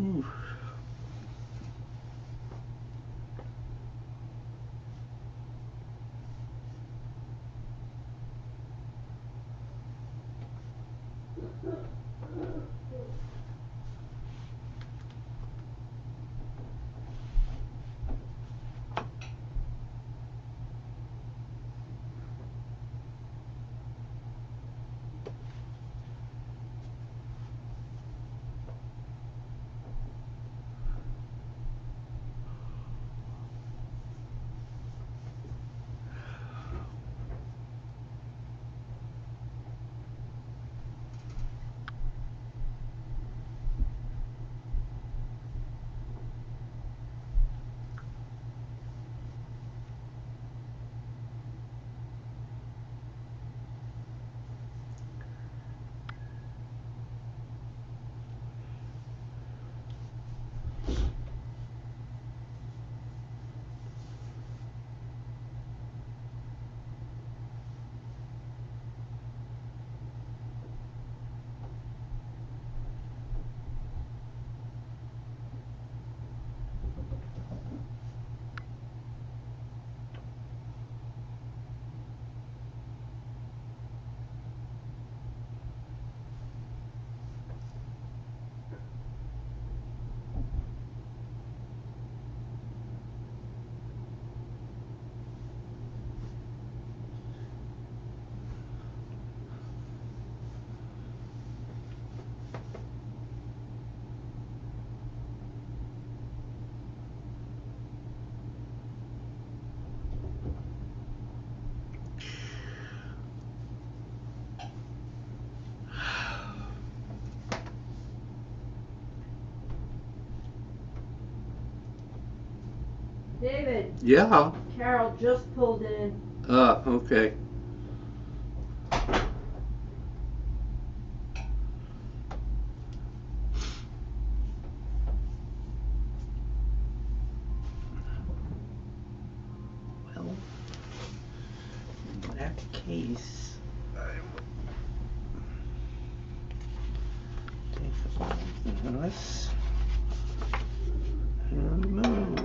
Ooh. David, Yeah. Carol just pulled in. Okay. Well, in that case, I will take this and move.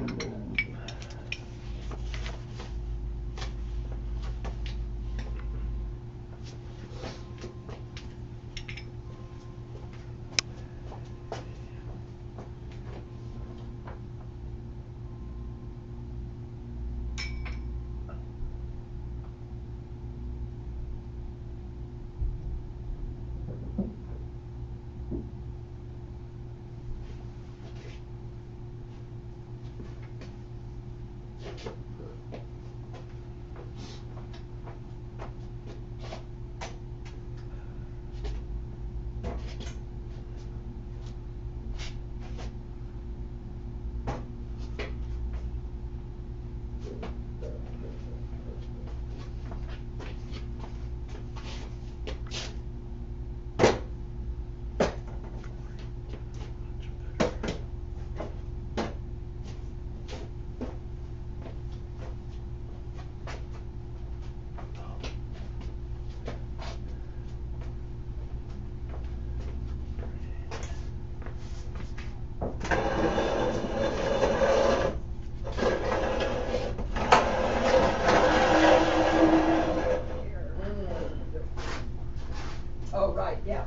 Oh, right, yeah.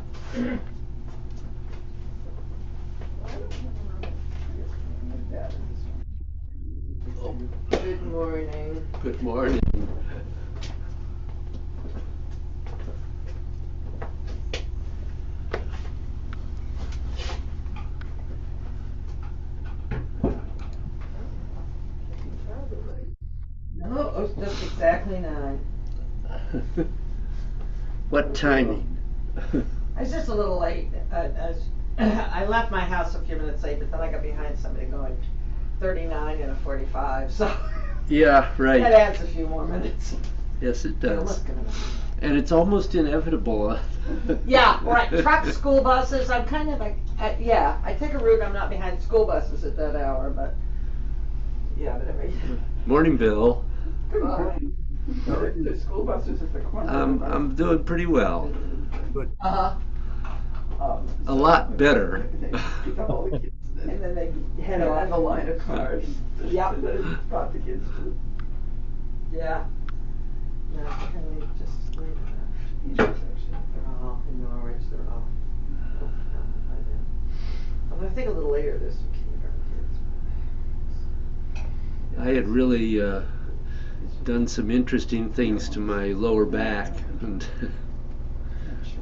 Oh, Good morning. good morning. No, it was just exactly 9. What timing? I was just a little late. I left my house a few minutes late, but then I got behind somebody going 39 and a 45, so Yeah, that right. adds a few more minutes. Yes, it You're does. looking at And it's almost inevitable. Yeah, right. Trucks, school buses. I'm kind of like, yeah, I take a route. I'm not behind school buses at that hour, but yeah, but every. Morning, Bill. Good morning. The school buses at the corner. I'm doing pretty well. Uh huh. A lot better. They get all the kids And then they head And off. a line of cars. Yep. That brought the kids to. Yeah. No, I think I leave just late enough. The intersection. They're all in Norwich, they're all open by then. Although I think a little later, there's some kindergarten kids. I had really done some interesting things to my lower back, and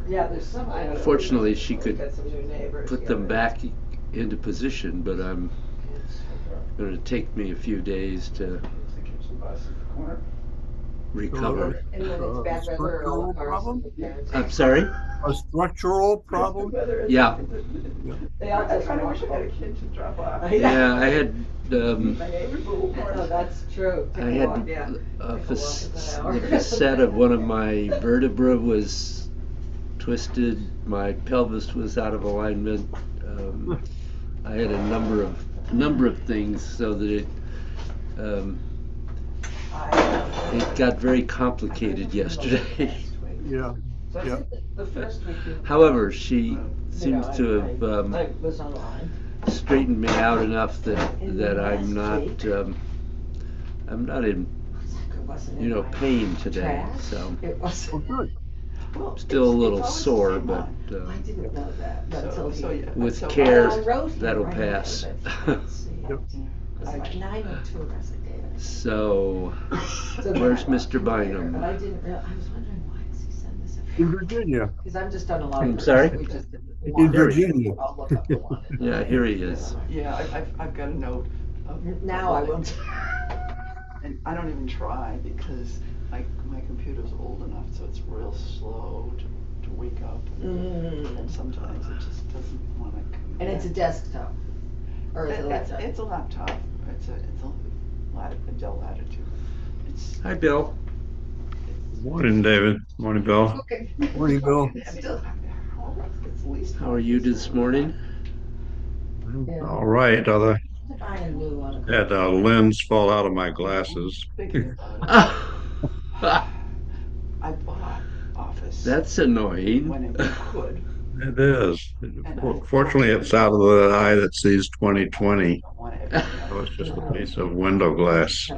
Yeah, there's some. I don't know. fortunately she could Got some new neighbors. put yeah, them but back into position, but I'm it's- going to take me a few days to There's the kitchen bus at the corner. recover. And when it's bad weather, all the structural cars. problem? the parents- I'm sorry? A structural problem? Whether it's- Yeah. They all I just kinda walk wish I had a over. kid to drop off. Yeah, I had My neighbor's little horse. Oh, that's true. I Take a had walk, yeah. a Take a walk facet at that the hour. facet of one of my vertebra was twisted. My pelvis was out of alignment. I had a number of things, so that it got very complicated yesterday. Yeah. So I Yeah. think the first week. However, she you seems know, to have I was online. straightened me out enough that I'm not in pain today. Trash? So It was. Oh, good. Well, still a it's little always the sore, same but one. I didn't know that until So, he. yeah. with So care, I wrote him that'll right away, pass. but let's see. Yep. It was like 9:02, I was like, David. So, So then where's I lost Mr. him later, Bynum? But I didn't real, I was wondering why does he send this In every Virginia. Because I've just done a lot of. I'm groups, sorry? we just did the In one. Virginia. I'll look up the one. Yeah, here he is. Yeah, I've got a note of. Now I will. And I don't even try because my computer's old enough, so it's real slow to wake up. And sometimes it just doesn't wanna come. And it's a desktop. Or is it a laptop? It's a laptop. It's a Dell Latitude. It's. Hi, Bill. Morning, David. Morning, Bill. Okay. Morning, Bill. It's still, it's at least. How are you this morning? Yeah. All right. Other Buy a new one. had a lens fall out of my glasses. Thinking about it. That's I bought Office when annoying. it could. It is. Fortunately, it's out of the eye that sees 2020. I want everything So else. it's just a piece of window glass.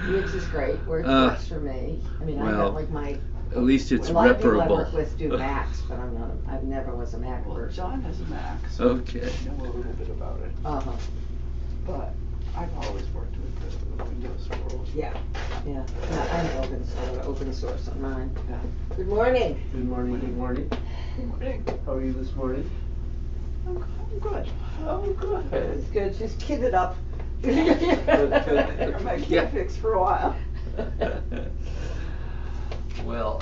Which is great, works for me. I mean, I Well, got like my, At least it's a lot of people I reparable. work with do Macs, but I never was a Mac Well, person. John has a Mac, so Okay. I know a little bit about it. Uh-huh, But I've always worked with the Windows world. yeah. I'm open source on mine. Good morning. Good morning, good morning. Good morning. How are you this morning? I'm good. Oh, good. It's good, she's kitted up. My kid Yeah. fix for a while. Well,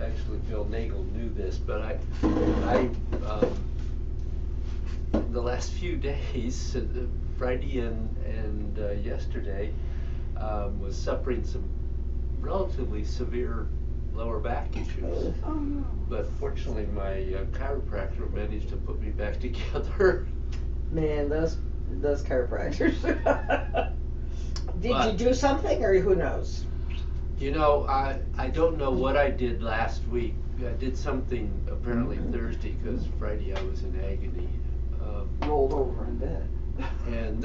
actually, Bill Nagel knew this, but the last few days, Friday and yesterday, was suffering some relatively severe lower back issues. Oh, no. But fortunately, my chiropractor managed to put me back together. Man, those chiropractors. Did you But- do something, or who knows? You know, I don't know what I did last week. I did something apparently Thursday because Friday I was in agony. Rolled over in bed. And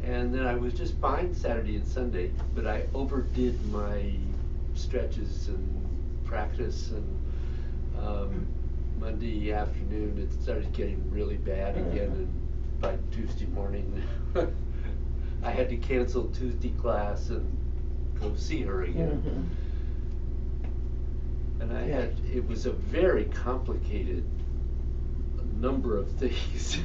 and then I was just fine Saturday and Sunday, but I overdid my stretches and practice, and Monday afternoon it started getting really bad again, and by Tuesday morning I had to cancel Tuesday class and go see her again. And it was a very complicated number of things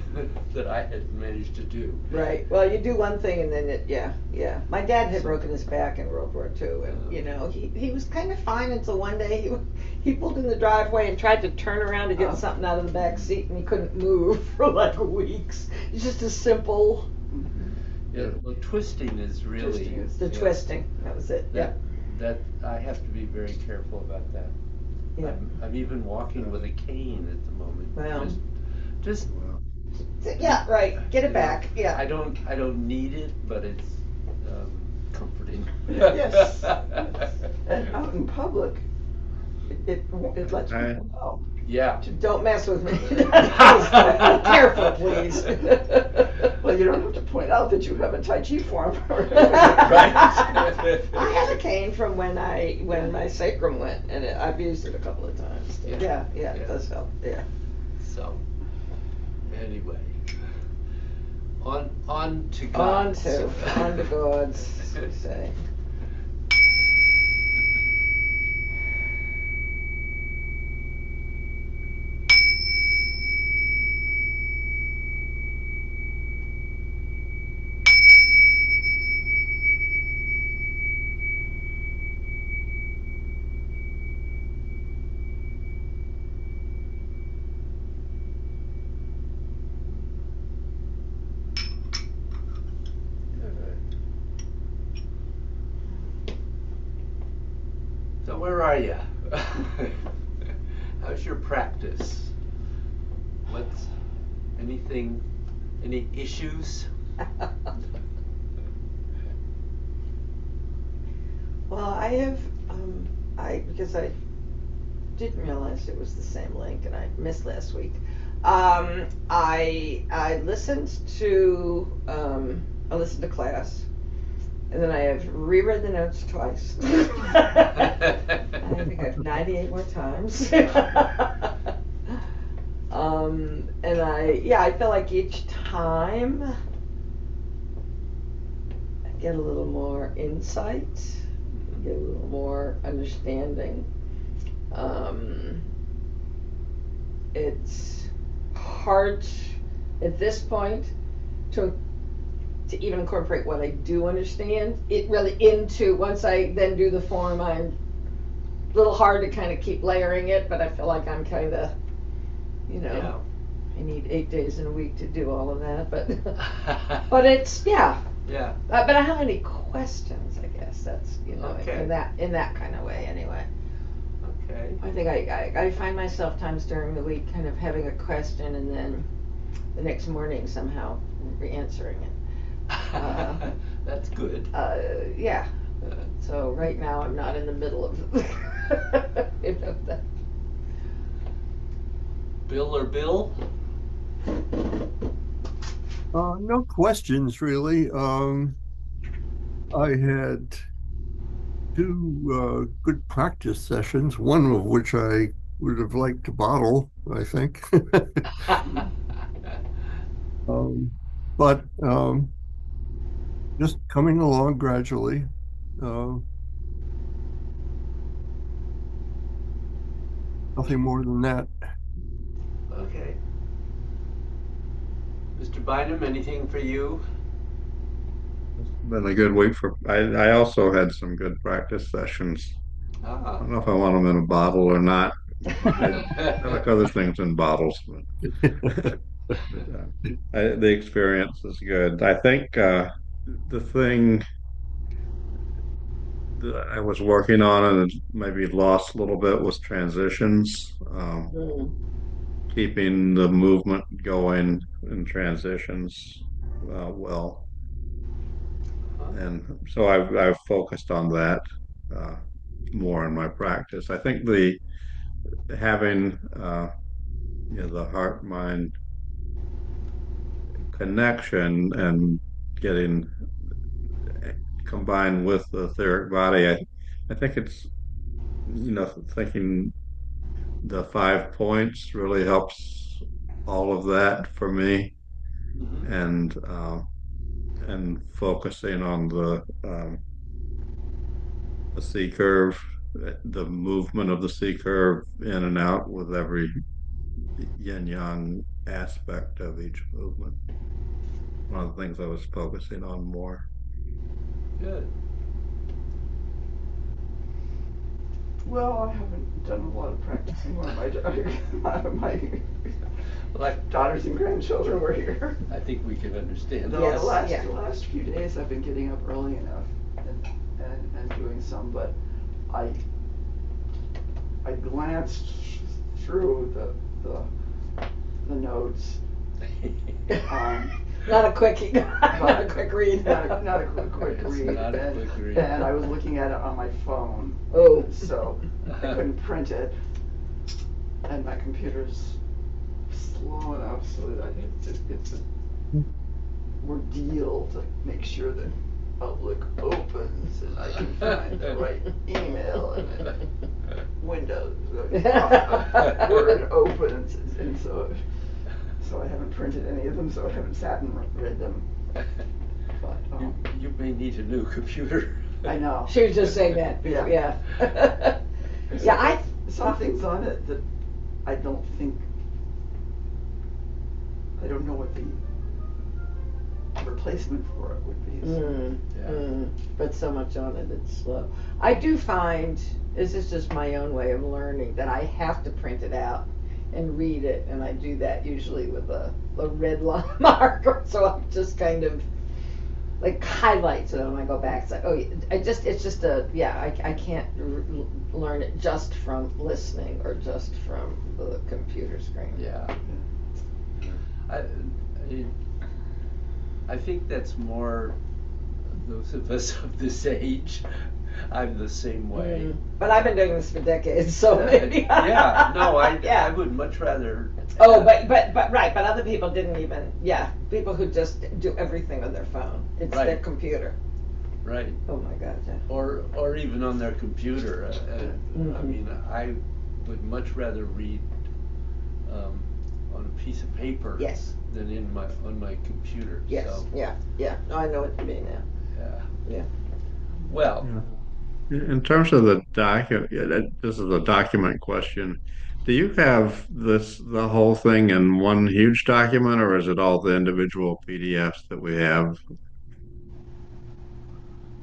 that I had managed to do. Right. Well, you do one thing and then yeah. My dad had broken his back in World War II, and you know he was kind of fine until one day he pulled in the driveway and tried to turn around to get something out of the back seat, and he couldn't move for like weeks. It's just a simple Yeah, well, twisting is really Twisting is the yeah, twisting. That was it. Yeah. That I have to be very careful about that. Yeah. I'm even walking with a cane at the moment. Well. Just Yeah. Right. Get it back. Yeah. I don't need it, but it's comforting. Yes. And out in public, it lets I- people know. Yeah. Don't mess with me. Please, careful, please. Well, you don't have to point out that you have a Tai Chi form. I have a cane from when my sacrum went, and I've used it a couple of times. Yeah. Yeah, it does help. Yeah. So, anyway, on to God. On to gods, as we say. So where are you? How's your practice? Any issues? Well, I have, because I didn't realize it was the same link and I missed last week. I listened to class, and then I have reread the notes twice. I think I have 98 more times. And I feel like each time I get a little more insight, get a little more understanding. It's hard at this point to even incorporate what I do understand it really into, once I then do the form, I'm a little hard to kind of keep layering it, but I feel like I'm kind of, Yeah. I need 8 days in a week to do all of that, but it's, yeah. Yeah. But I don't have any questions, I guess, that's, Okay. in that kind of way, anyway. Okay. I think I find myself times during the week kind of having a question and then the next morning somehow answering it. That's good. Yeah. So right now I'm not in the middle of that. Bill or Bill? No questions really. I had 2 good practice sessions, one of which I would have liked to bottle, I think. But just coming along gradually. Nothing more than that. Okay. Mr. Bynum, anything for you? It's been a good week I also had some good practice sessions. I Ah. don't know if I want them in a bottle or not. I like other things in bottles. But the experience is good. I think the thing that I was working on and maybe lost a little bit was transitions. Keeping the movement going in transitions well. And so I've focused on that more in my practice. I think the having the heart mind connection and getting combined with the etheric body, I think it's thinking the 5 points really helps all of that for me, Mm-hmm. and focusing on the C curve, the movement of the C curve in and out with every yin yang aspect of each movement. One of the things I was focusing on more. Good. Well, I haven't done a lot of practicing when my daughters and grandchildren were here. I think we can understand. The Yes. last few days I've been getting up early enough and doing some, but I glanced through the notes. Not a quick, not a quick read. Not a quick It's read. not a quick read. And I was looking at it on my phone. Oh. So I couldn't print it. and my computer's slow enough so that it's an ordeal to make sure that Outlook opens and I can find the right email and then Windows Word opens, and so I haven't printed any of them, so I haven't sat and read them. But You may need a new computer. I know. She was just saying that. Yeah. Yeah. Yeah, Some things on it that I don't know what the replacement for it would be. So. But so much on it, it's slow. I do find, this is just my own way of learning, that I have to print it out and read it, and I do that usually with a red line marker, so I just kind of like highlights it when I go back. It's like, oh, I can't learn it just from listening or just from the computer screen. Yeah. I think that's more those of us of this age. I'm the same way. But I've been doing this for decades, so maybe. Yeah, no, I Yeah. would much rather. Oh, but right, but other people didn't even, people who just do everything on their phone. It's Right. their computer. Right. Oh my God, yeah. Or even on their computer. I mean, I would much rather read on a piece of paper Yes, than on my computer. yes, So, yeah. No, I know what you mean now. Yeah. Well, In terms of the this is a document question. Do you have the whole thing in one huge document, or is it all the individual PDFs that we have?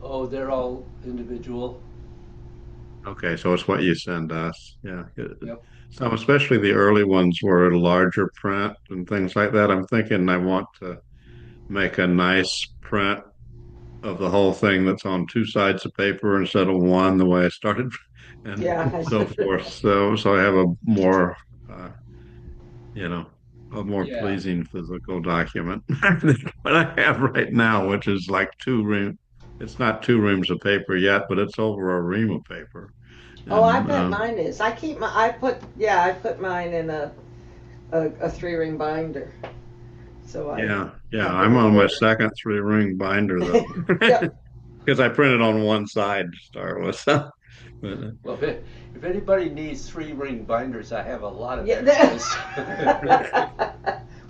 oh, they're all individual. Okay, so it's what you send us. Yeah. Yep. So especially the early ones were a larger print and things like that. I'm thinking I want to make a nice print of the whole thing that's on two sides of paper instead of one, the way I started, and Yeah. so forth. So I have a more, uh, a more Yeah. pleasing physical document than what I have right now, which is like two room. It's not two reams of paper yet, but it's over a ream of paper. Oh, I And bet mine is. I put mine in a 3-ring binder. So I'm on my second 3-ring binder though, Yep. because I printed on one side to start with. But, Well, if anybody needs 3-ring binders, I have a lot of Yeah, extras.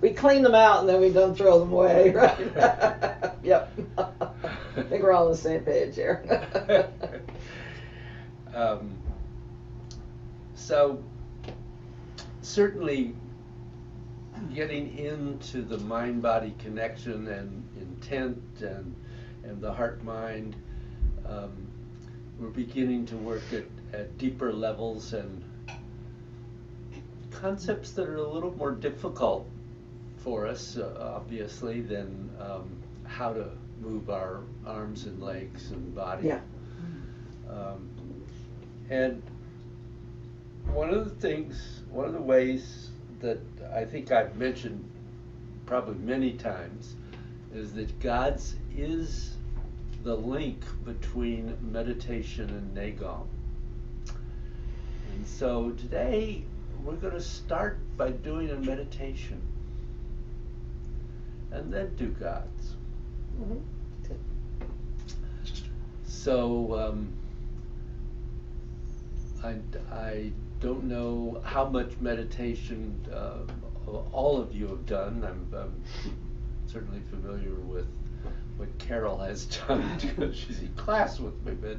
we clean them out and then we don't throw them away, right? Yep. I think we're all on the same page here. So certainly getting into the mind-body connection and intent and the heart-mind, we're beginning to work at deeper levels and concepts that are a little more difficult for us, obviously, than how to move our arms and legs and body. Yeah. And one of the ways that I think I've mentioned probably many times is that God's is the link between meditation and Nagam. And so today we're going to start by doing a meditation and then do God's. Mhm. So I don't know how much meditation all of you have done. I'm certainly familiar with what Carol has done because she's in class with me. But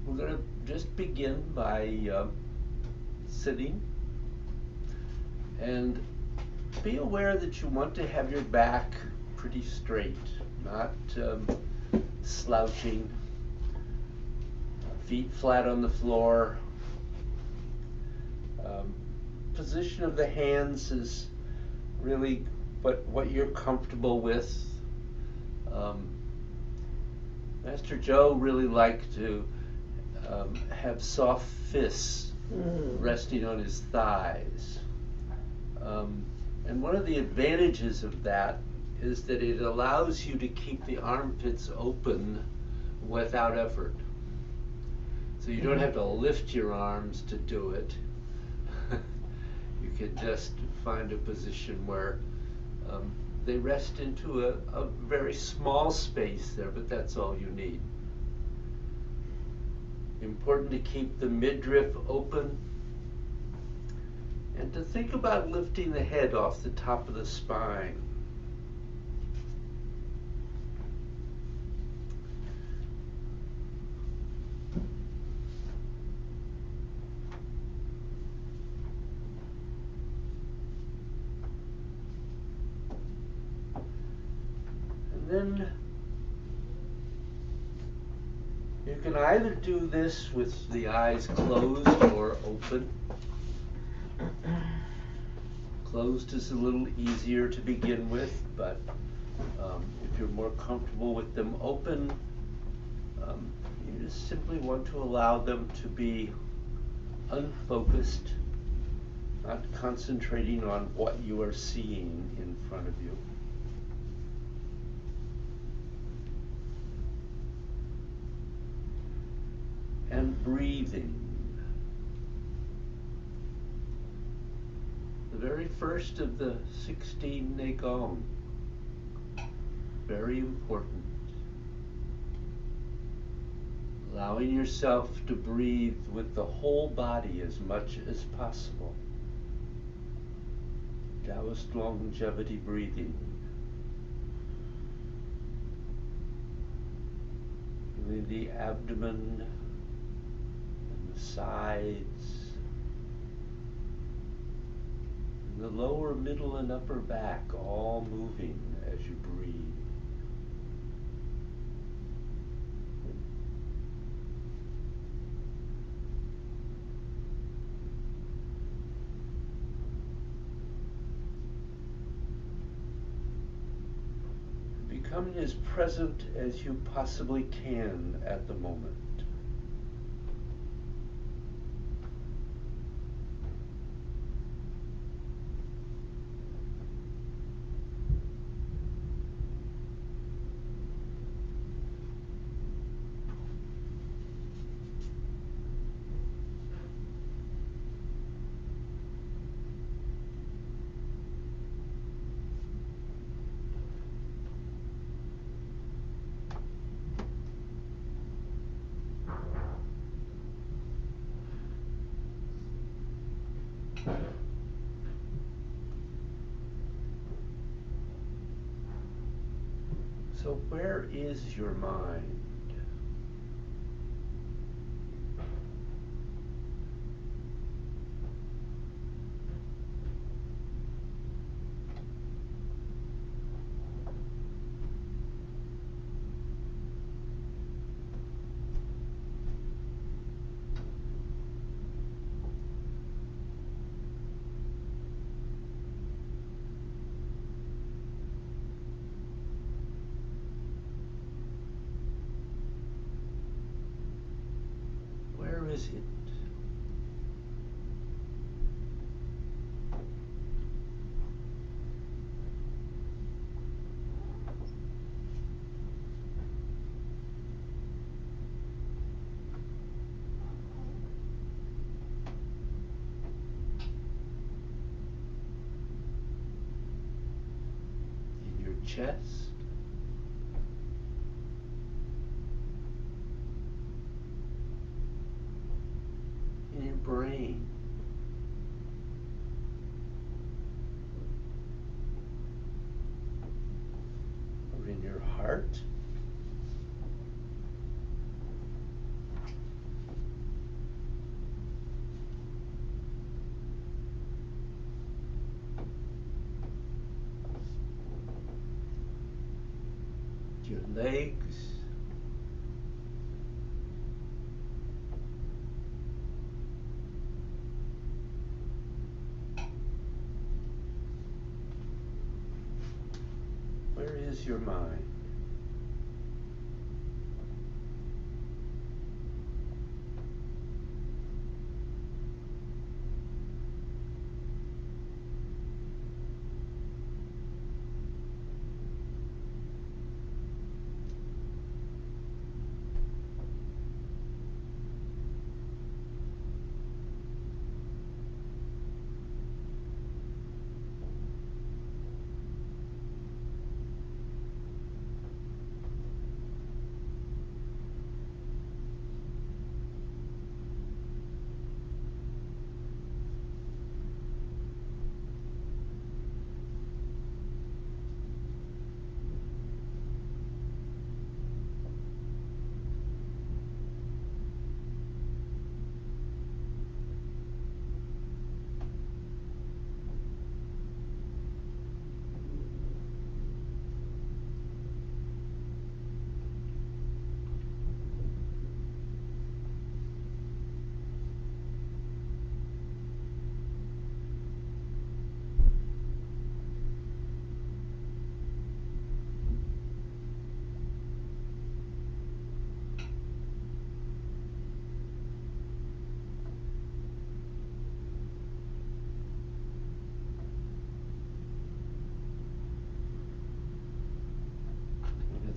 we're going to just begin by sitting, and be aware that you want to have your back pretty straight, not slouching, feet flat on the floor. Position of the hands is really what you're comfortable with. Master Joe really liked to have soft fists resting on his thighs. And one of the advantages of that is that it allows you to keep the armpits open without effort. So you don't have to lift your arms to do it. You can just find a position where they rest into a very small space there, but that's all you need. Important to keep the midriff open and to think about lifting the head off the top of the spine. And then you can either do this with the eyes closed or open. Closed is a little easier to begin with, but if you're more comfortable with them open, you just simply want to allow them to be unfocused, not concentrating on what you are seeing in front of you. And breathing. The very first of the 16 Neigong. Very important. Allowing yourself to breathe with the whole body as much as possible. Taoist longevity breathing. Feeling the abdomen and the sides, and the lower, middle, and upper back all moving as you breathe. Becoming as present as you possibly can at the moment. So where is your mind? Where is it? In your chest? In your brain? Or in your heart? Your legs? Where is your mind?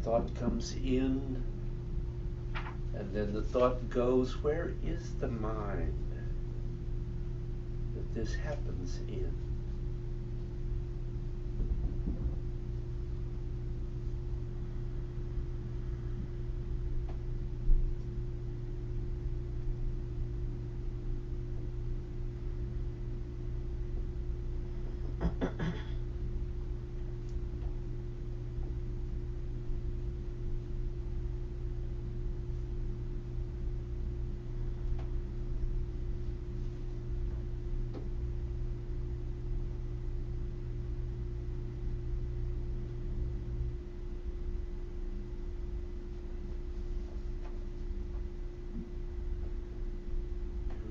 thought comes in, and then the thought goes. Where is the mind that this happens in?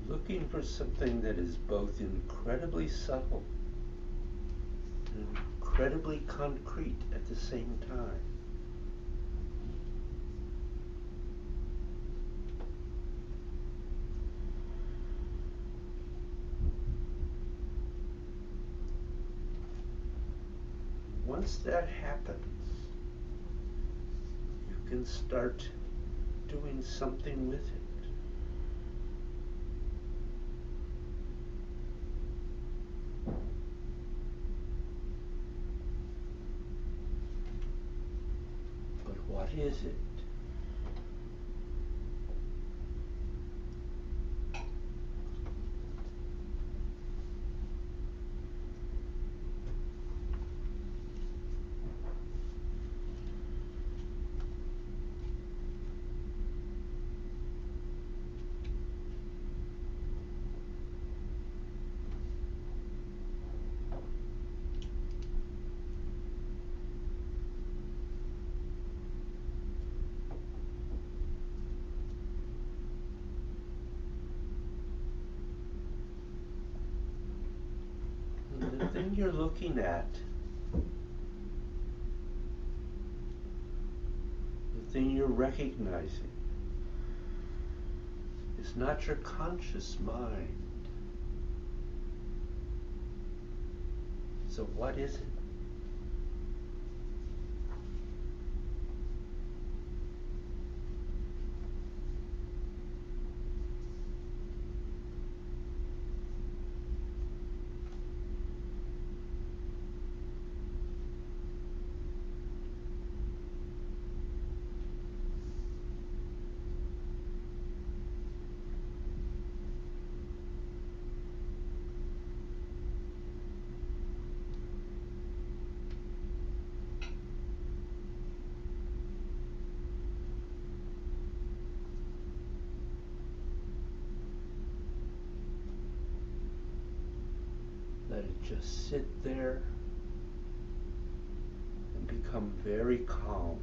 Looking for something that is both incredibly subtle and incredibly concrete at the same time. Once that happens, you can start doing something with it. But what is it? And the thing you're looking at, the thing you're recognizing, is not your conscious mind. So what is it? Let it just sit there and become very calm.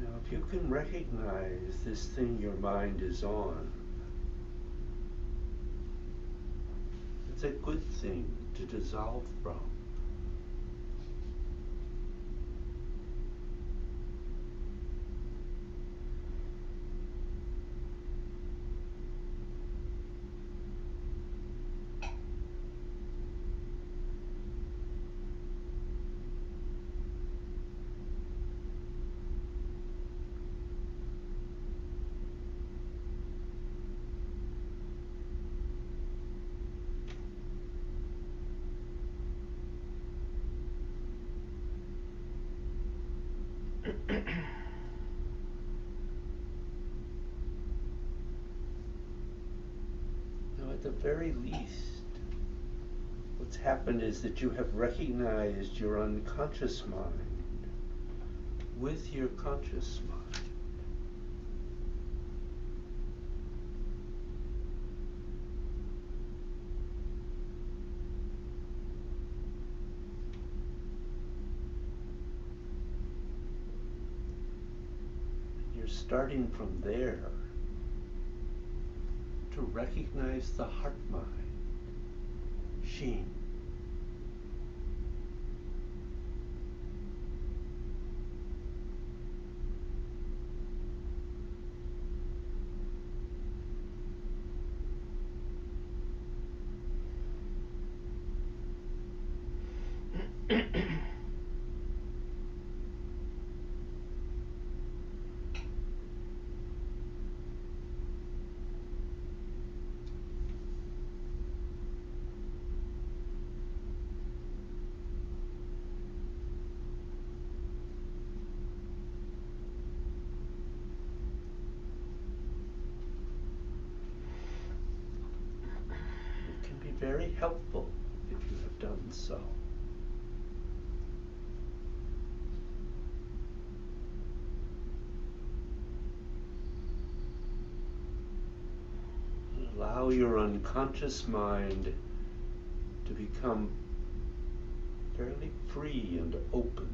Now, if you can recognize this thing your mind is on, it's a good thing to dissolve from. the very least, what's happened is that you have recognized your unconscious mind with your conscious mind. You're starting from there to recognize the heart mind, Sheen. It can be very helpful if you have done so. Allow your unconscious mind to become fairly free and open.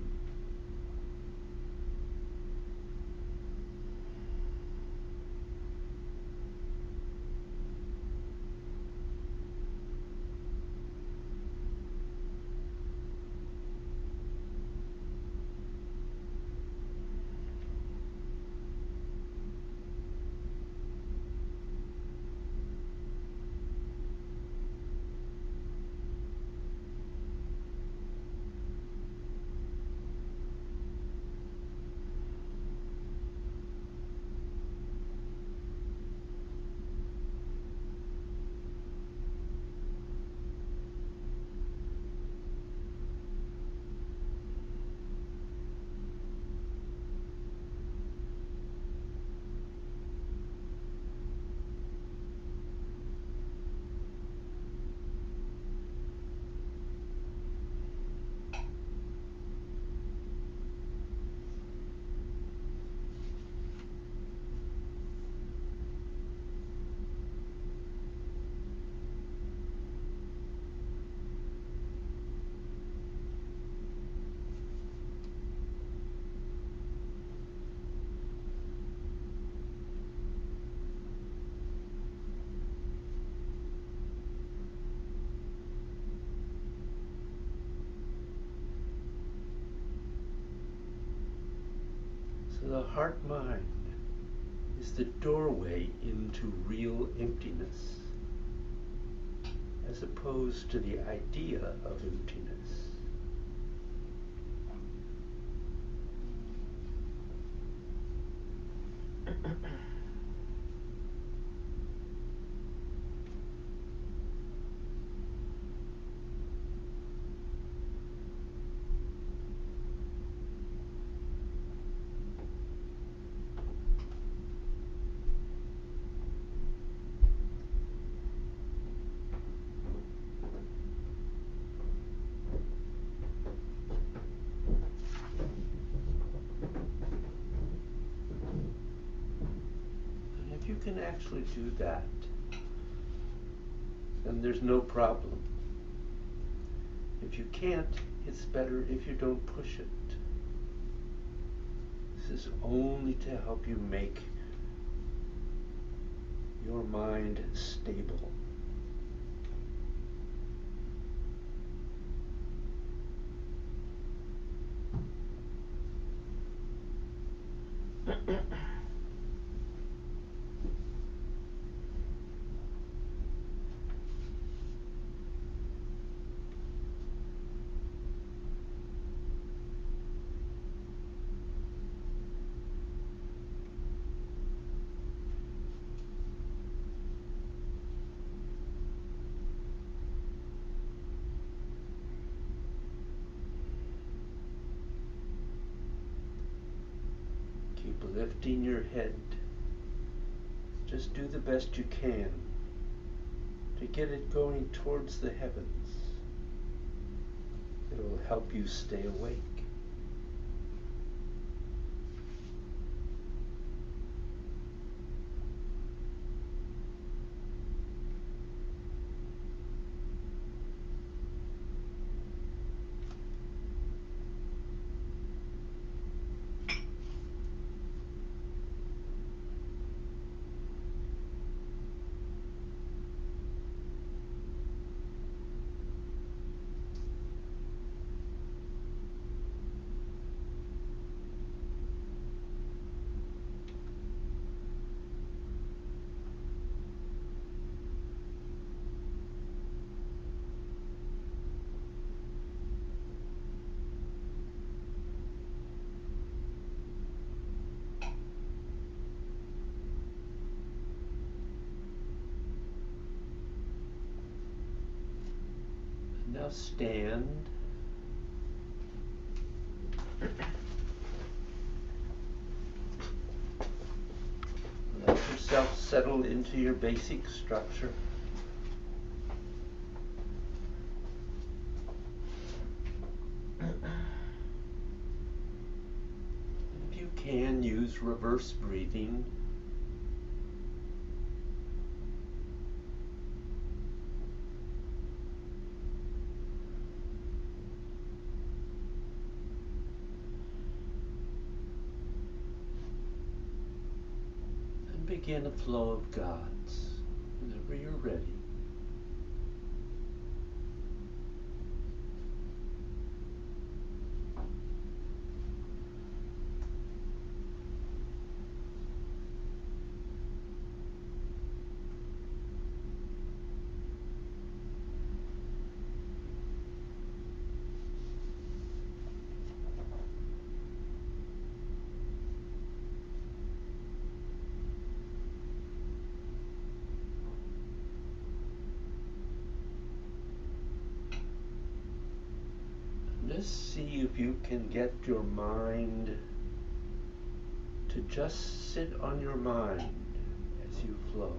So the heart mind is the doorway into real emptiness, as opposed to the idea of emptiness. And if you can actually do that, then there's no problem. If you can't, it's better if you don't push it. This is only to help you make your mind stable. Keep lifting your head. Just do the best you can. to get it going towards the heavens. It'll help you stay awake. Now stand. Let yourself settle into your basic structure. If you can, use reverse breathing. Begin a flow of gods whenever you're ready. Just see if you can get your mind to just sit on your mind as you flow.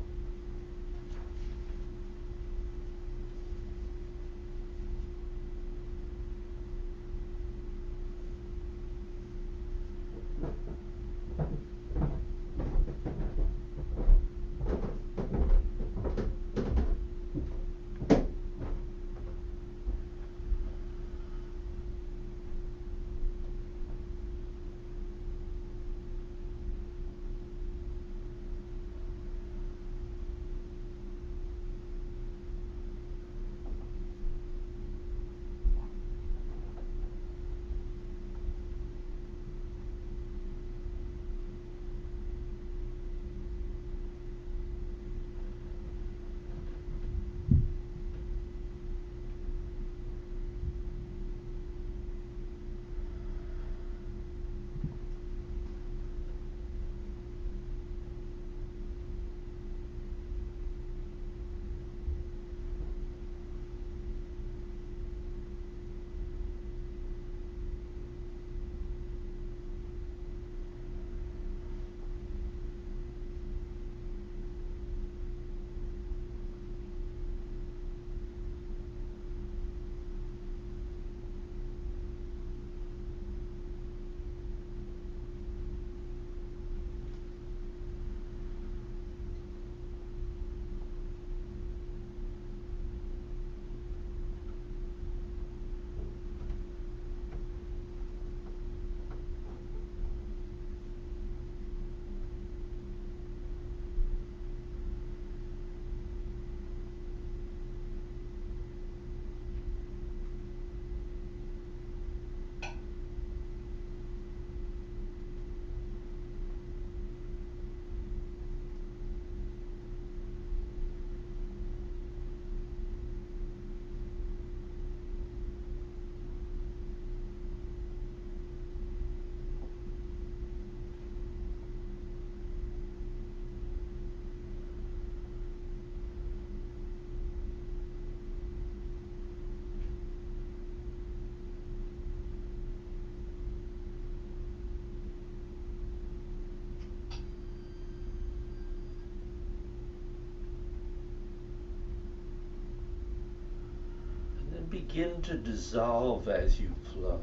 begin to dissolve as you flow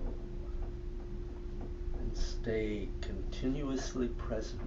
and stay continuously present.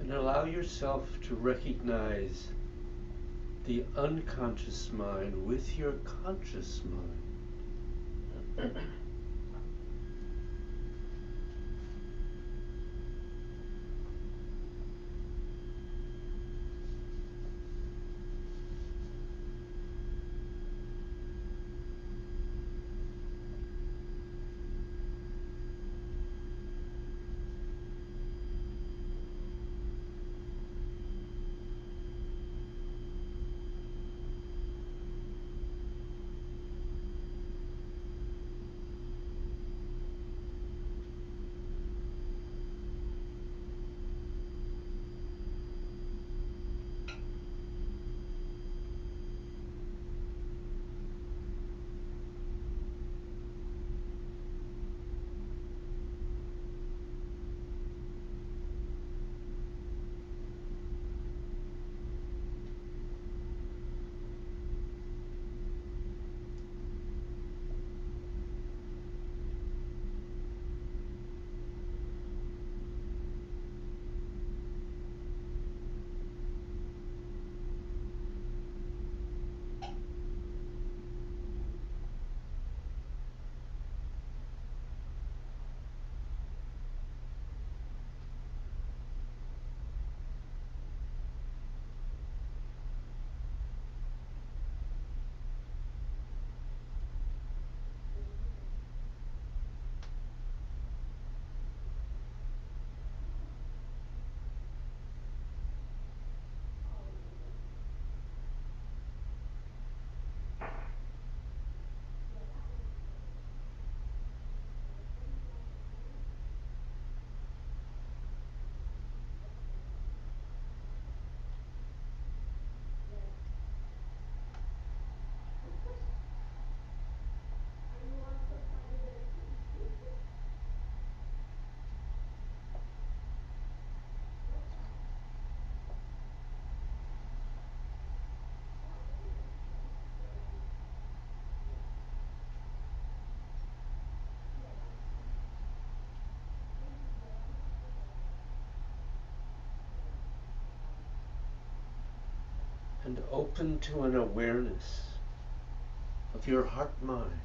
And allow yourself to recognize the unconscious mind with your conscious mind. and open to an awareness of your heart mind.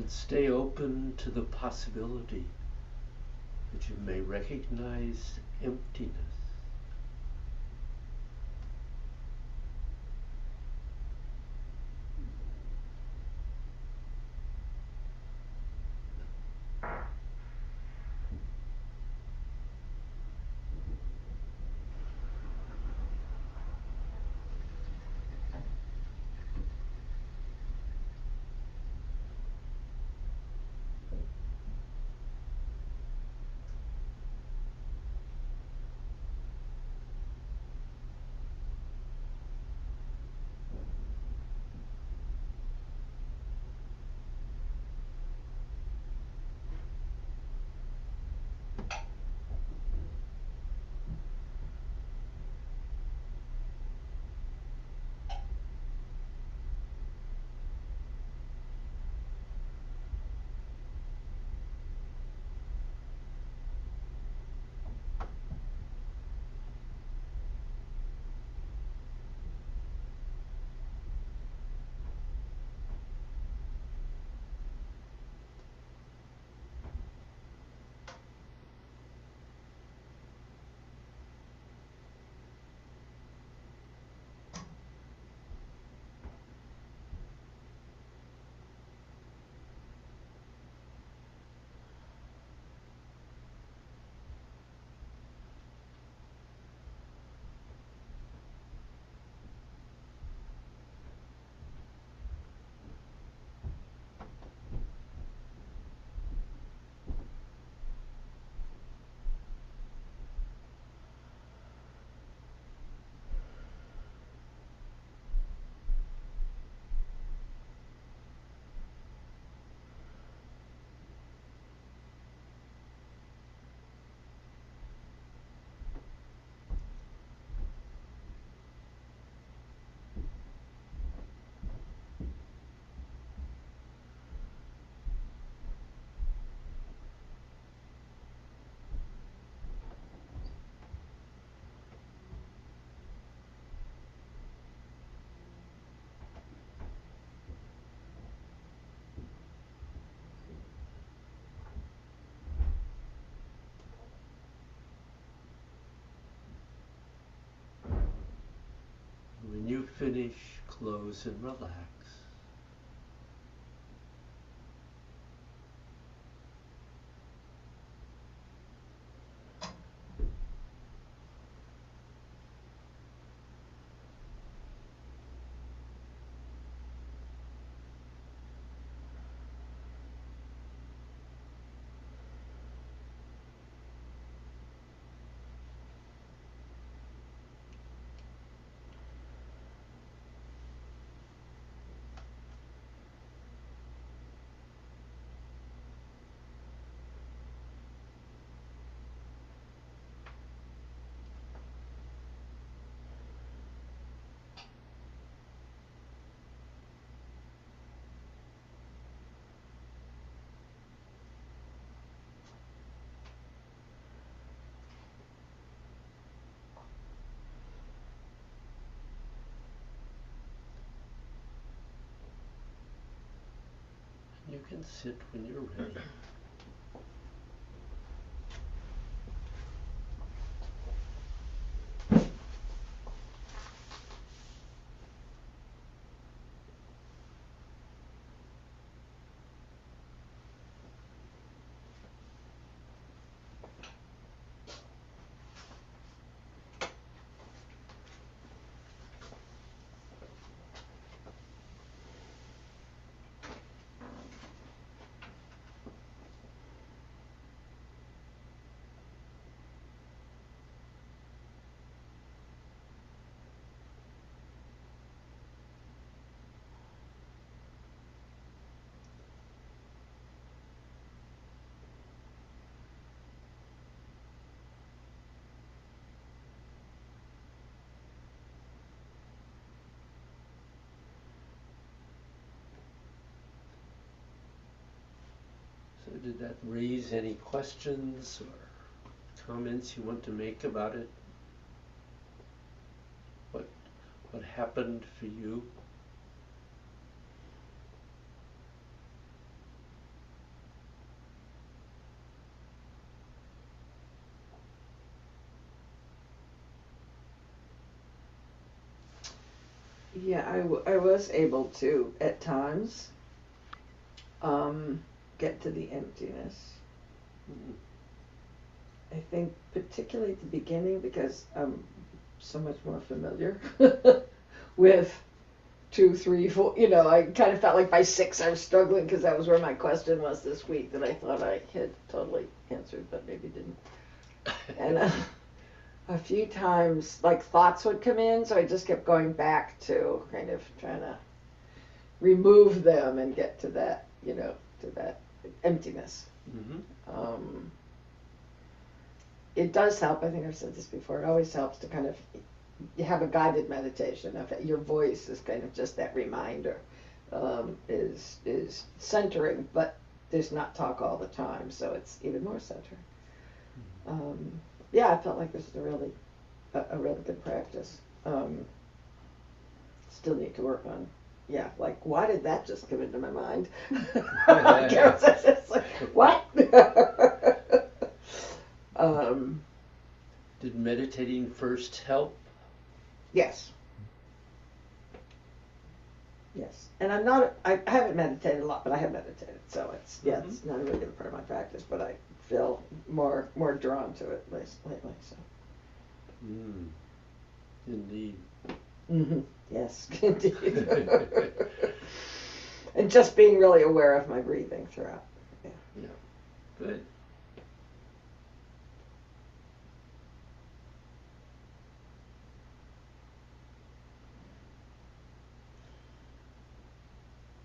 And stay open to the possibility that you may recognize emptiness. When you finish, close and relax. You can sit when you're ready. So did that raise any questions or comments you want to make about it? What happened for you? Yeah, I was able to at times um, get to the emptiness. Mm. I think particularly at the beginning because I'm so much more familiar with two, three, four. You know, I kind of felt like by six I was struggling because that was where my question was this week that I thought I had totally answered, but maybe didn't. And a few times, like thoughts would come in, so I just kept going back to kind of trying to remove them and get to that, to that emptiness. Mm-hmm. Um, it does help. I think I've said this before. It always helps to kind of you have a guided meditation. Of your voice is kind of just that reminder, is centering, but there's not talk all the time, so it's even more centering. Um, yeah, I felt like this was a really good practice. Still need to work on. Yeah, like why did that just come into my mind? It's like, what? um, Did meditating first help? yes, yes. And I'm not. I haven't meditated a lot, but I have meditated, so it's yeah, it's not a really good part of my practice. But I feel more drawn to it lately. So. Mm. Indeed. Mm-hmm. Yes, indeed. And just being really aware of my breathing throughout. Yeah. Yeah. Good.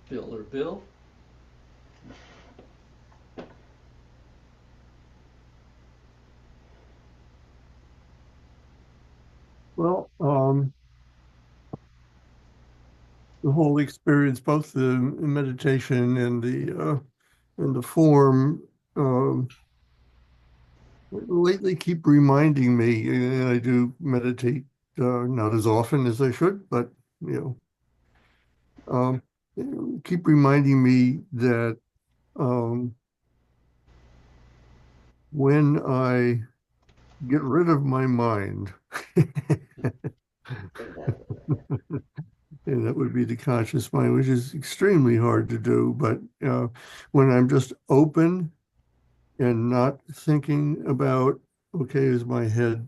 Bill or Bill? Well, the whole experience, both the meditation and the form, um, lately keep reminding me, and I do meditate not as often as I should, but you know, keep reminding me that um, when I get rid of my mind, and that would be the conscious mind, which is extremely hard to do. But when I'm just open and not thinking about, okay, is my head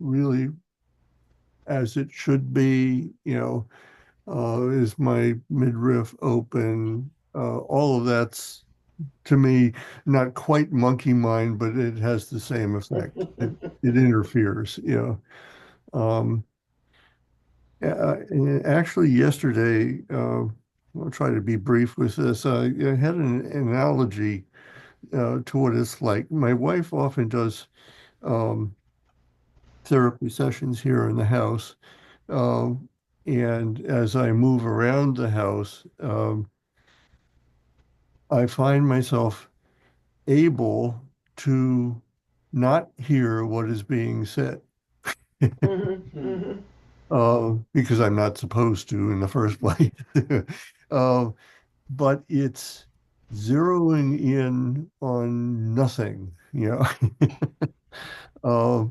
really as it should be? Is my midriff open? All of that's to me not quite monkey mind, but it has the same effect. It interferes. Um, Actually, yesterday, I'll try to be brief with this. I had an analogy to what it's like. My wife often does um, therapy sessions here in the house. Um, and as I move around the house, I find myself able to not hear what is being said. Mm-hmm. Hmm. Mm-hmm. Because I'm not supposed to in the first place. uh, but it's zeroing in on nothing. uh,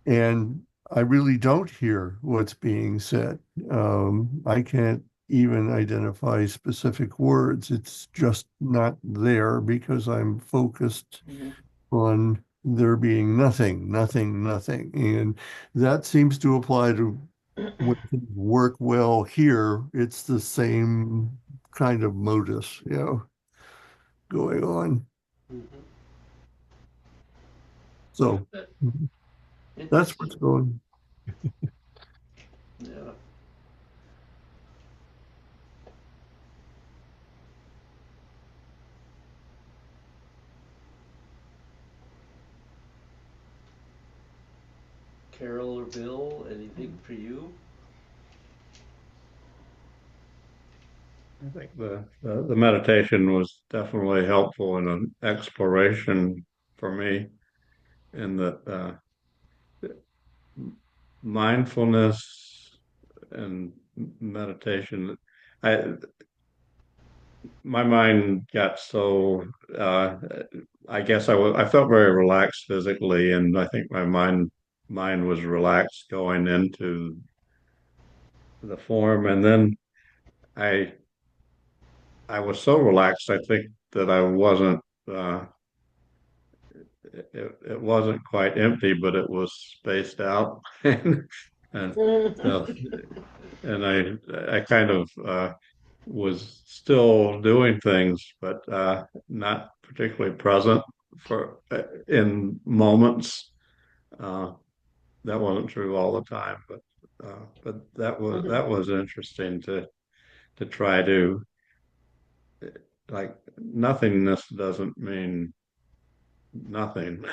and I really don't hear what's being said. I can't even identify specific words. It's just not there because I'm focused Mm-hmm. on there being nothing, nothing, nothing. And that seems to apply to when things work well here. It's the same kind of modus, going on. Mm-hmm. So that's what's Interesting. going. Yeah. Carol or Bill, anything for you? I think the meditation was definitely helpful in an exploration for me in that mindfulness and meditation. I My mind got so uh, I guess I felt very relaxed physically, and I think my mind was relaxed going into the form, and then I I was so relaxed, I think that I wasn't it wasn't quite empty, but it was spaced out. And so and I kind of was still doing things, but not particularly present for in moments. Uh, that wasn't true all the time, but that was interesting to try to like nothingness doesn't mean nothing.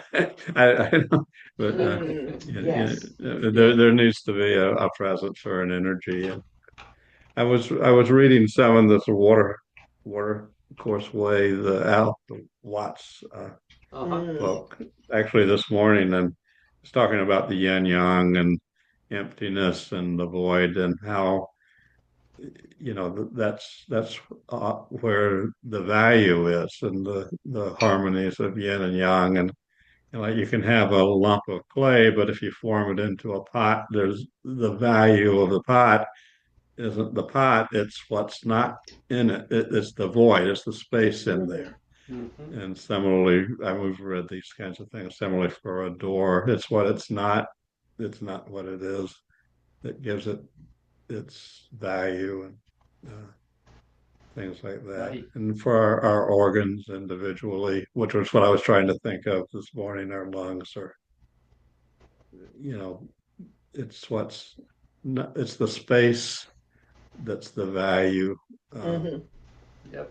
I don't, but Yes. there needs to be a presence for an energy. And I was reading some in this water course way the Al Watts Uh-huh. book actually this morning, and it's talking about the yin yang and emptiness and the void and how that's where the value is and the harmonies of yin and yang and like you can have a lump of clay, but if you form it into a pot, there's the value of the pot isn't the pot, it's what's not in it. It's the void, it's the space in there. Mm-hmm. And similarly, we've read these kinds of things. Similarly, for a door, it's what it's not what it is that gives it its value and things like that. Right. And for our organs individually, which was what I was trying to think of this morning, our lungs are, you know, it's what's not, it's the space that's the value, Mhm. Yep.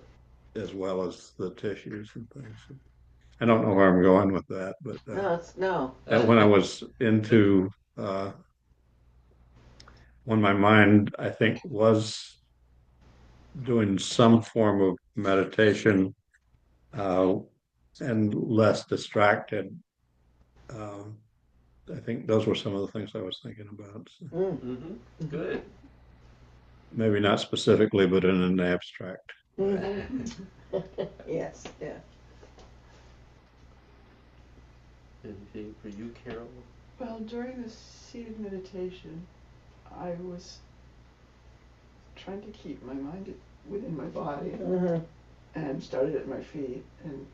as well as the tissues and things. I don't know where I'm going with that, but No, it's no. when I was into uh, when my mind, I think, was doing some form of meditation uh, and less distracted. Um, I think those were some of the things I was thinking about. So Mm. Mm-hmm. Good. maybe not specifically, but in an abstract. Mhm. Yes, yeah. Anything for you, Carol? Well, during the seated meditation, I was trying to keep my mind within my body Mhm. and started at my feet, and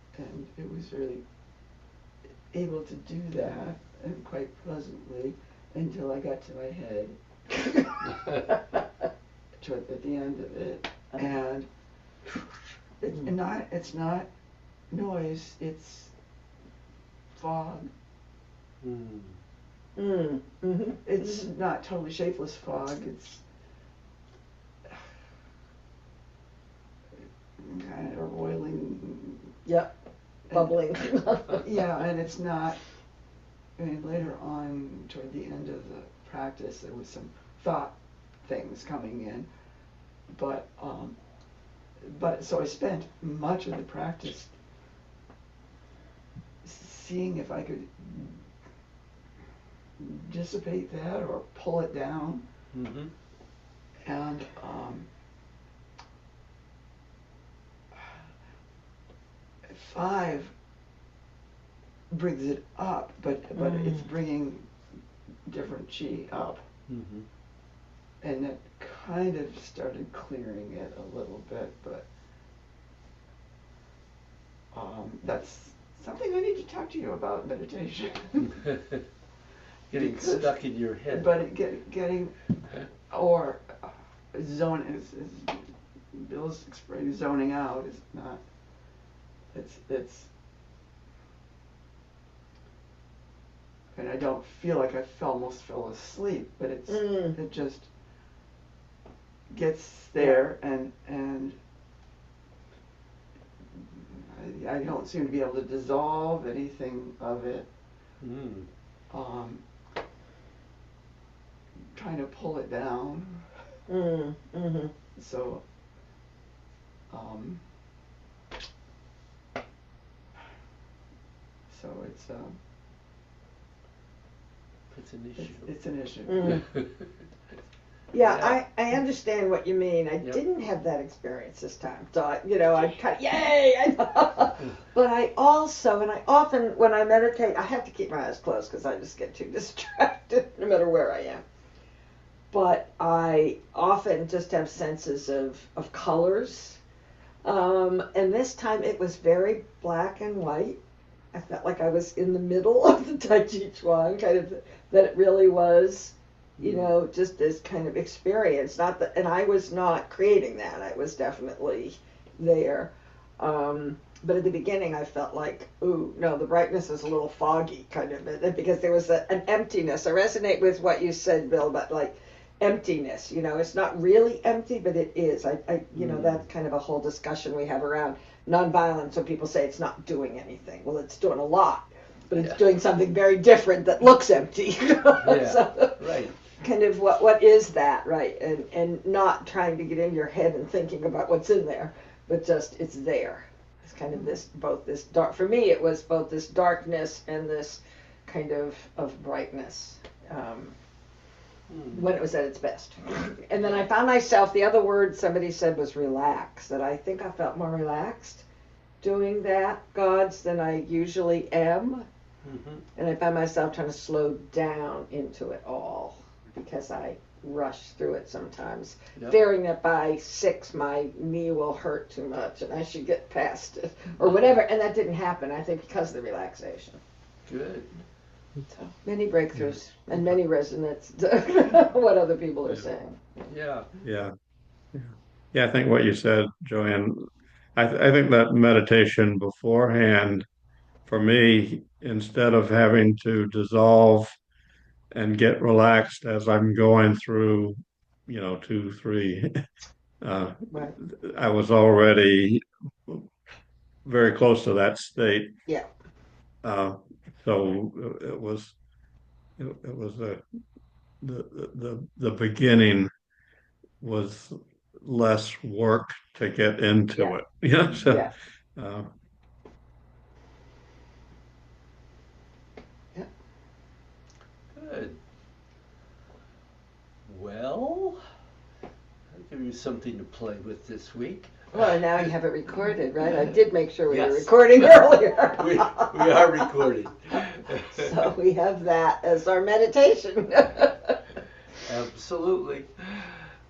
it was really able to do that and quite pleasantly until I got to my head at the end of it, and it's not noise, it's fog. Mm. Mm. Mhm. It's not totally shapeless fog. It's kind of roiling. Yep. Bubbling. Yeah, and it's not. I mean, later on, toward the end of the practice, there was some thought things coming in, but so I spent much of the practice seeing if I could dissipate that or pull it down, Mm-hmm. and 5 brings it up, but it's bringing different chi up, Mm-hmm. and it kind of started clearing it a little bit, but that's something I need to talk to you about, meditation. Getting Because- stuck in your head. But getting or zone is Bill's expression, zoning out is not. It's and I don't feel like I almost fell asleep, but it's it just gets there, and I don't seem to be able to dissolve anything of it. Mm. Trying to pull it down. Mhm. So, so It's an issue. it's an issue. Yeah, Yeah. I understand what you mean. I Yep. didn't have that experience this time. So I kind of, yay! But I also, and I often, when I meditate, I have to keep my eyes closed because I just get too distracted no matter where I am. but I often just have senses of colors. And this time it was very black and white. I felt like I was in the middle of the Tai Chi Chuan, kind of, that it really was, you know, just this kind of experience. Not that, and I was not creating that. I was definitely there. But at the beginning, I felt like, ooh, no, the brightness is a little foggy, kind of, because there was an emptiness. I resonate with what you said, Bill, but like emptiness. You know, it's not really empty, but it is. You know, that's kind of a whole discussion we have around nonviolence. So people say it's not doing anything. Well, it's doing a lot, but it's doing something very different that looks empty. Yeah, So, right. kind of what is that, right? And not trying to get in your head and thinking about what's in there, but just it's there. It's kind of this, both this dark, for me it was both this darkness and this kind of brightness, when it was at its best. And then I found myself, the other word somebody said was relax, that I think I felt more relaxed doing that gods than I usually am. And I found myself trying to slow down into it all, because I rush through it sometimes, fearing that by 6 my knee will hurt too much and I should get past it or whatever. And that didn't happen, I think, because of the relaxation. Good. So many breakthroughs and many resonance to what other people are saying. Yeah. Yeah. Yeah, I think what you said, Joanne, I think that meditation beforehand, for me, instead of having to dissolve and get relaxed as I'm going through, 2, 3, Right. I was already very close to that state. Yeah. So it was the beginning was less work to get into Yeah. it. Yeah. So, Yeah. uh, Good. Well, I'll give you something to play with this week. Well, now you have it recorded, right? I did make sure we were Yes. recording earlier. we are recorded. So we have that as our meditation. Absolutely.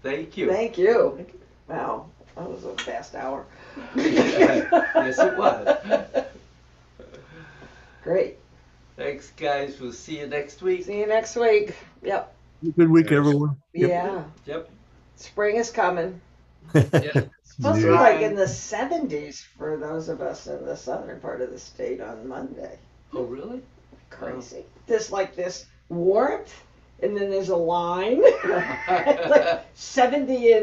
Thank you. Thank you. Wow, that was a fast hour. Yes, it was. Great. Thanks, guys. We'll see you next week. See you next week. Yep. Good week, everyone. Yep. Yeah. Yep. Spring is coming. Yeah. It's supposed to be Yeah. like in the 70s for those of us in the southern part of the state on Monday. Oh, really? Crazy. This warmth, and then there's a line. It's like 70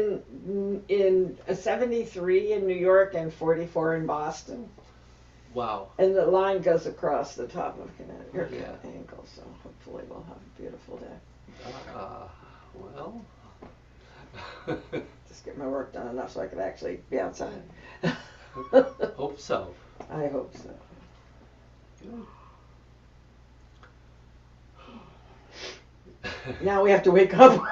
in 73 in New York and 44 in Boston. Wow. And the line goes across the top of Connecticut Yeah. angle, so hopefully we'll have a beautiful day. Well. Just get my work done enough so I can actually be outside. Hope so. I hope so. Now we have to wake up.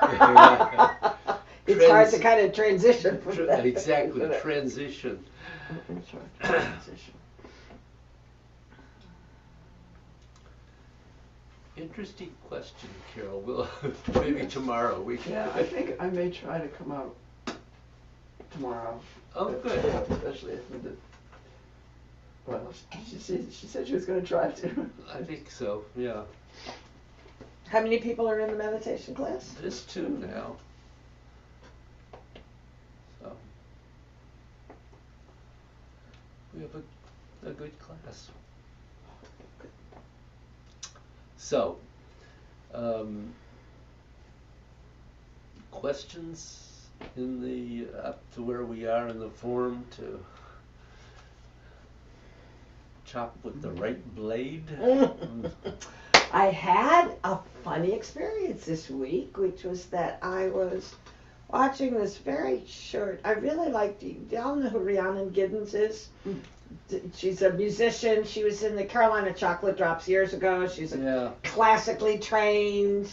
It's hard to kind of transition from that. Exactly. isn't it? Transition. I'm sorry. Transition. Interesting question, Carol. We'll maybe tomorrow we can. Yeah, I think I may try to come out tomorrow. Oh, good. Especially if we did. Well, she said she was going to try to. I think so. Yeah. How many people are in the meditation class? There's 2 now. So we have a good class. So, questions in the up to where we are in the form to chop with the right blade. I had a funny experience this week, which was that I was watching this very short. I really liked. Do y'all know who Rhiannon Giddens is? She's a musician. She was in the Carolina Chocolate Drops years ago. She's a classically trained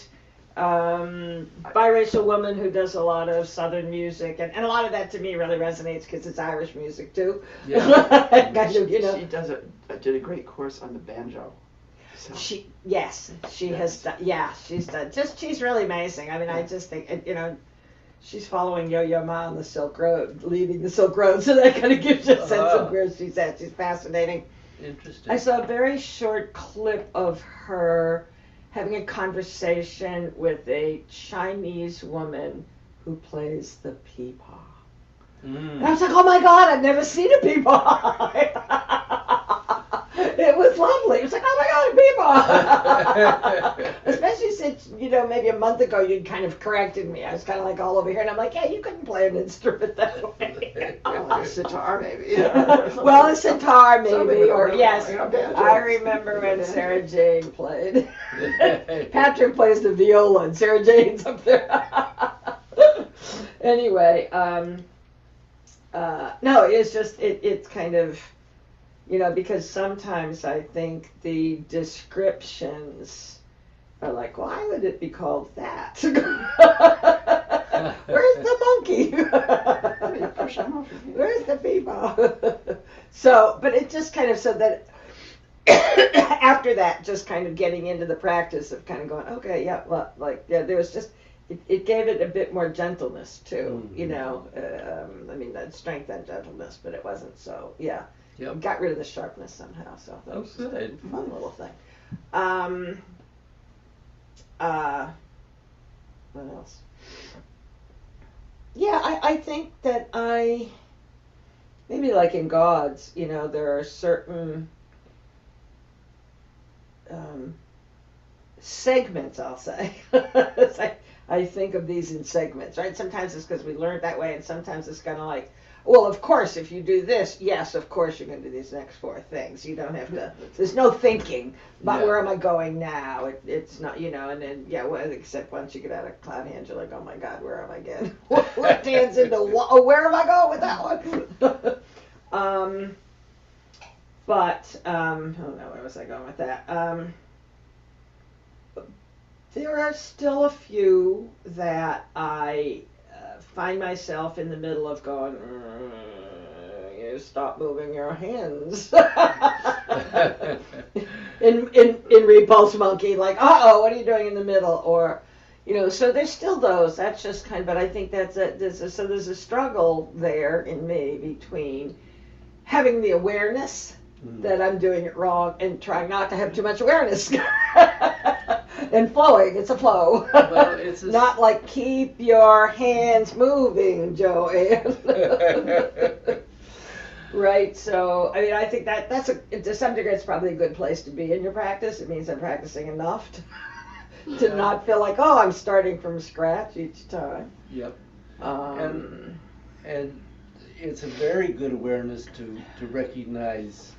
biracial woman who does a lot of Southern music, and a lot of that to me really resonates because it's Irish music too. Yeah. Kind of, She did a great course on the banjo. She has done, she's done, she's really amazing. I mean, I just think, she's following Yo-Yo Ma on the Silk Road, leading the Silk Road, so that kind of gives you a sense of where she's at. She's fascinating. Interesting. I saw a very short clip of her having a conversation with a Chinese woman who plays the peepaw. And I was like, oh my God, I've never seen a peepaw. It was lovely. It was like, oh my God, a peepaw. Especially since, maybe a month ago you'd kind of corrected me. I was kind of like all over here, and I'm like, yeah, you couldn't play an instrument that way. A sitar, maybe. Well, a sitar, maybe, Something or really, yes. banjo. I remember when Sarah Jane played. Patrick plays the viola, and Sarah Jane's up there. Anyway, no, it's just, it's kind of, because sometimes I think the descriptions are like, why would it be called that? Where's the monkey? Where's the peepaw? So, but it just kind of, so that after that, just kind of getting into the practice of kind of going, okay, yeah, well, there was just, it gave it a bit more gentleness too, I mean, that strength and gentleness, but it wasn't so, yeah. Yep. It got rid of the sharpness somehow, so that was just a good. fun little thing. What else? Yeah, I think that maybe like in gods, there are certain segments, I'll say. It's like, I think of these in segments, right? Sometimes it's because we learned that way, and sometimes it's kind of like, well, of course, if you do this, yes, of course you're going to do these next four things. You don't have to, there's no thinking about where am I going now. It's not, and then, except once you get out of Cloud Hands, you're like, oh my God, where am I again? Left hand's into, where am I going with that one? Oh no, where was I going with that? There are still a few that I find myself in the middle of going, you stop moving your hands. in Repulse Monkey, like, what are you doing in the middle? Or, so there's still those. That's just kind of, but I think there's a struggle there in me between having the awareness that I'm doing it wrong and trying not to have too much awareness. And flowing, it's a flow. Well, it's not like keep your hands moving, Joanne. Right, so, I mean, I think that's to some degree, it's probably a good place to be in your practice. It means I'm practicing enough to not feel like, I'm starting from scratch each time. Yep. And it's a very good awareness to recognize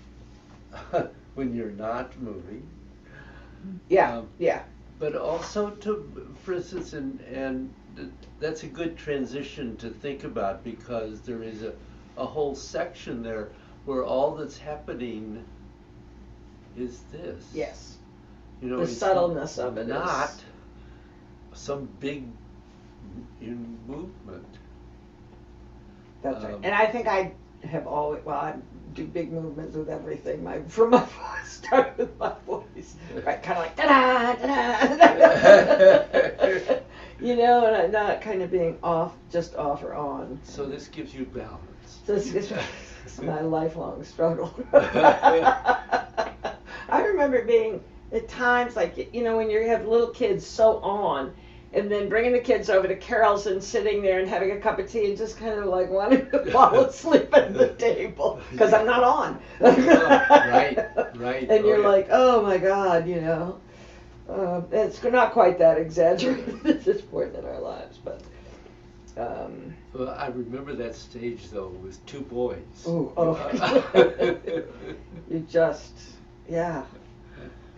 when you're not moving. Yeah, But also for instance, and that's a good transition to think about, because there is a whole section there where all that's happening is this. Yes. The it's subtleness of it not is some big movement. That's right. And I think I have always, I do big movements with everything. From my voice, start with my voice, right? Kind of like da-da, da-da. And I'm not kind of being just off or on. So this gives you balance. So it's my lifelong struggle. I remember being at times like, when you have little kids so on, and then bringing the kids over to Carol's and sitting there and having a cup of tea and just kind of like wanting to fall asleep at the table because I'm not on. Right. And you're like, oh my God, it's not quite that exaggerated at this point in our lives, but. Well, I remember that stage though with two boys. You just, yeah,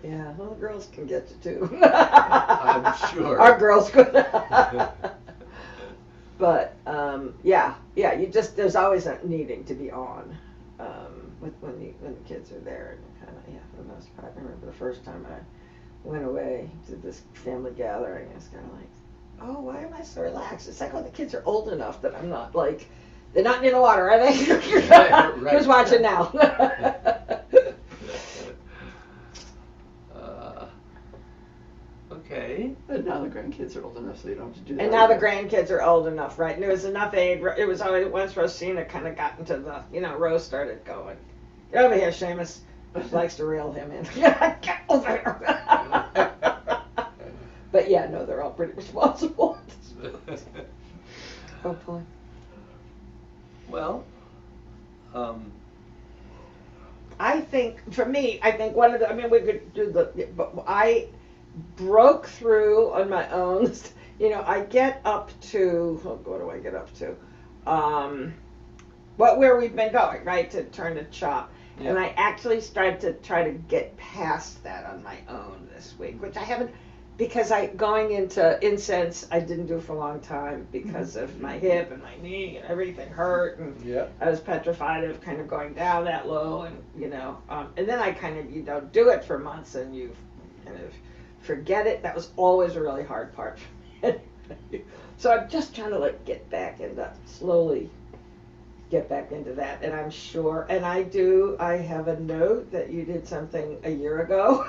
well, the girls can get you too. I'm sure. Our girls could. But, you just, there's always a needing to be on, when the kids are there, and kind of, for the most part. I remember the first time I went away to this family gathering, I was kind of like, why am I so relaxed? It's like, the kids are old enough that I'm not like, they're not in the water, are they? Right. Who's watching now? grandkids are old enough, so you don't have to do that. And now the again. grandkids are old enough, right? And there was enough age. It was always once Rosina kind of got into the, Rose started going, "Get over here, Seamus." She likes to reel him in. Get over here. But yeah, no, they're all pretty responsible. Hopefully. Well, I think, for me, one of the, we could do but I broke through on my own. I get up to, what do I get up to? Where we've been going, right, to turn the chop. Yeah. And I actually started to try to get past that on my own this week, which I haven't, because going into incense, I didn't do for a long time because of my hip and my knee and everything hurt, and yeah. I was petrified of kind of going down that low, and and then I kind of, you don't do it for months and you kind of forget it. That was always a really hard part for me. So I'm just trying to get back into, slowly get back into that, and I'm sure, and I have a note that you did something a year ago.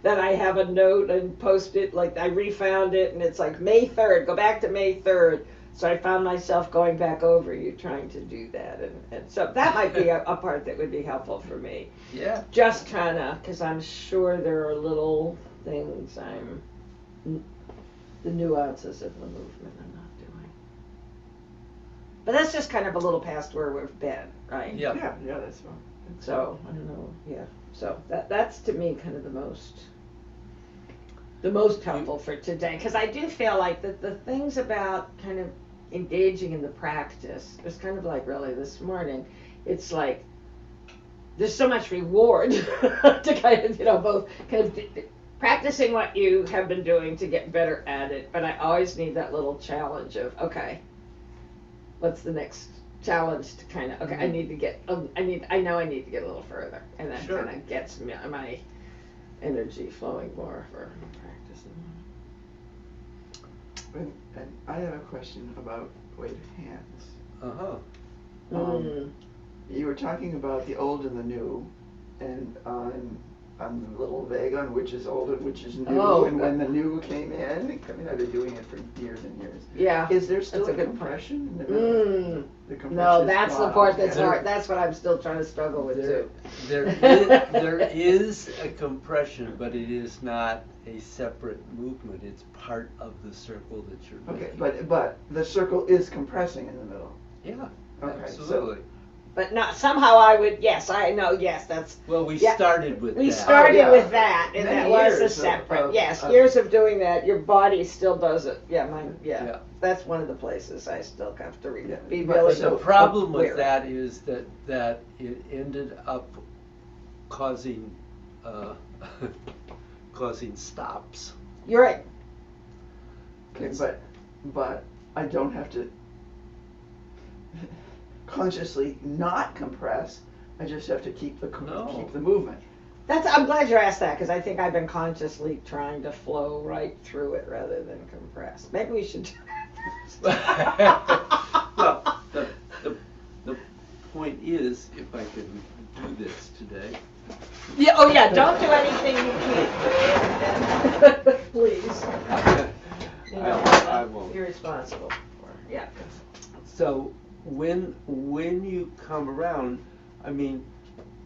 That I have a note and post it, I refound it, and it's May 3rd, go back to May 3rd. So I found myself going back over you trying to do that, and so that might be a part that would be helpful for me. Yeah. Just trying to, because I'm sure there are little things the nuances of the movement I'm not doing. But that's just kind of a little past where we've been, right? Yeah. Yeah, that's fine. So, I don't know, yeah. So that's to me kind of the most helpful for today, because I do feel like the things about kind of engaging in the practice, it's kind of really this morning, it's there's so much reward to kind of, both kind of practicing what you have been doing to get better at it, but I always need that little challenge of, okay, what's the next challenge to kind of, okay, I need to get, I know I need to get a little further, and that Sure. kind of gets my energy flowing more for practicing. And I have a question about weight of hands. Uh-huh. You were talking about the old and the new, and I'm a little vague on which is old and which is new, Oh. and when the new came in. I've been doing it for years and years. Yeah. Is there still That's a a good point. compression in the middle? The compression No, is that's the gone. part that's There- hard. That's what I'm still trying to struggle with too. There is a compression, but it is not a separate movement. It's part of the circle that you're Okay, making. but the circle is compressing in the middle. Yeah, Okay, absolutely. But not somehow I would. Yes, I know. Yes, that's. Well, we Yeah. started with We that. started yeah. with that, and Many that was a years separate. of- yes, of- years of doing that. Your body still does it. Yeah, mine. Yeah, Yeah. that's one of the places I still have to Yeah. be But really. The problem with aware. that is that it ended up causing causing stops. You're right. Okay, but I don't have to consciously not compress. I just have to keep the No. keep the movement. I'm glad you asked that, because I think I've been consciously trying to flow right through it rather than compress. Maybe we should. Well, the point is, if I can do this today. Yeah. Oh yeah. Don't do anything you can't do. Please. I won't. You're responsible for. Yeah. So when you come around,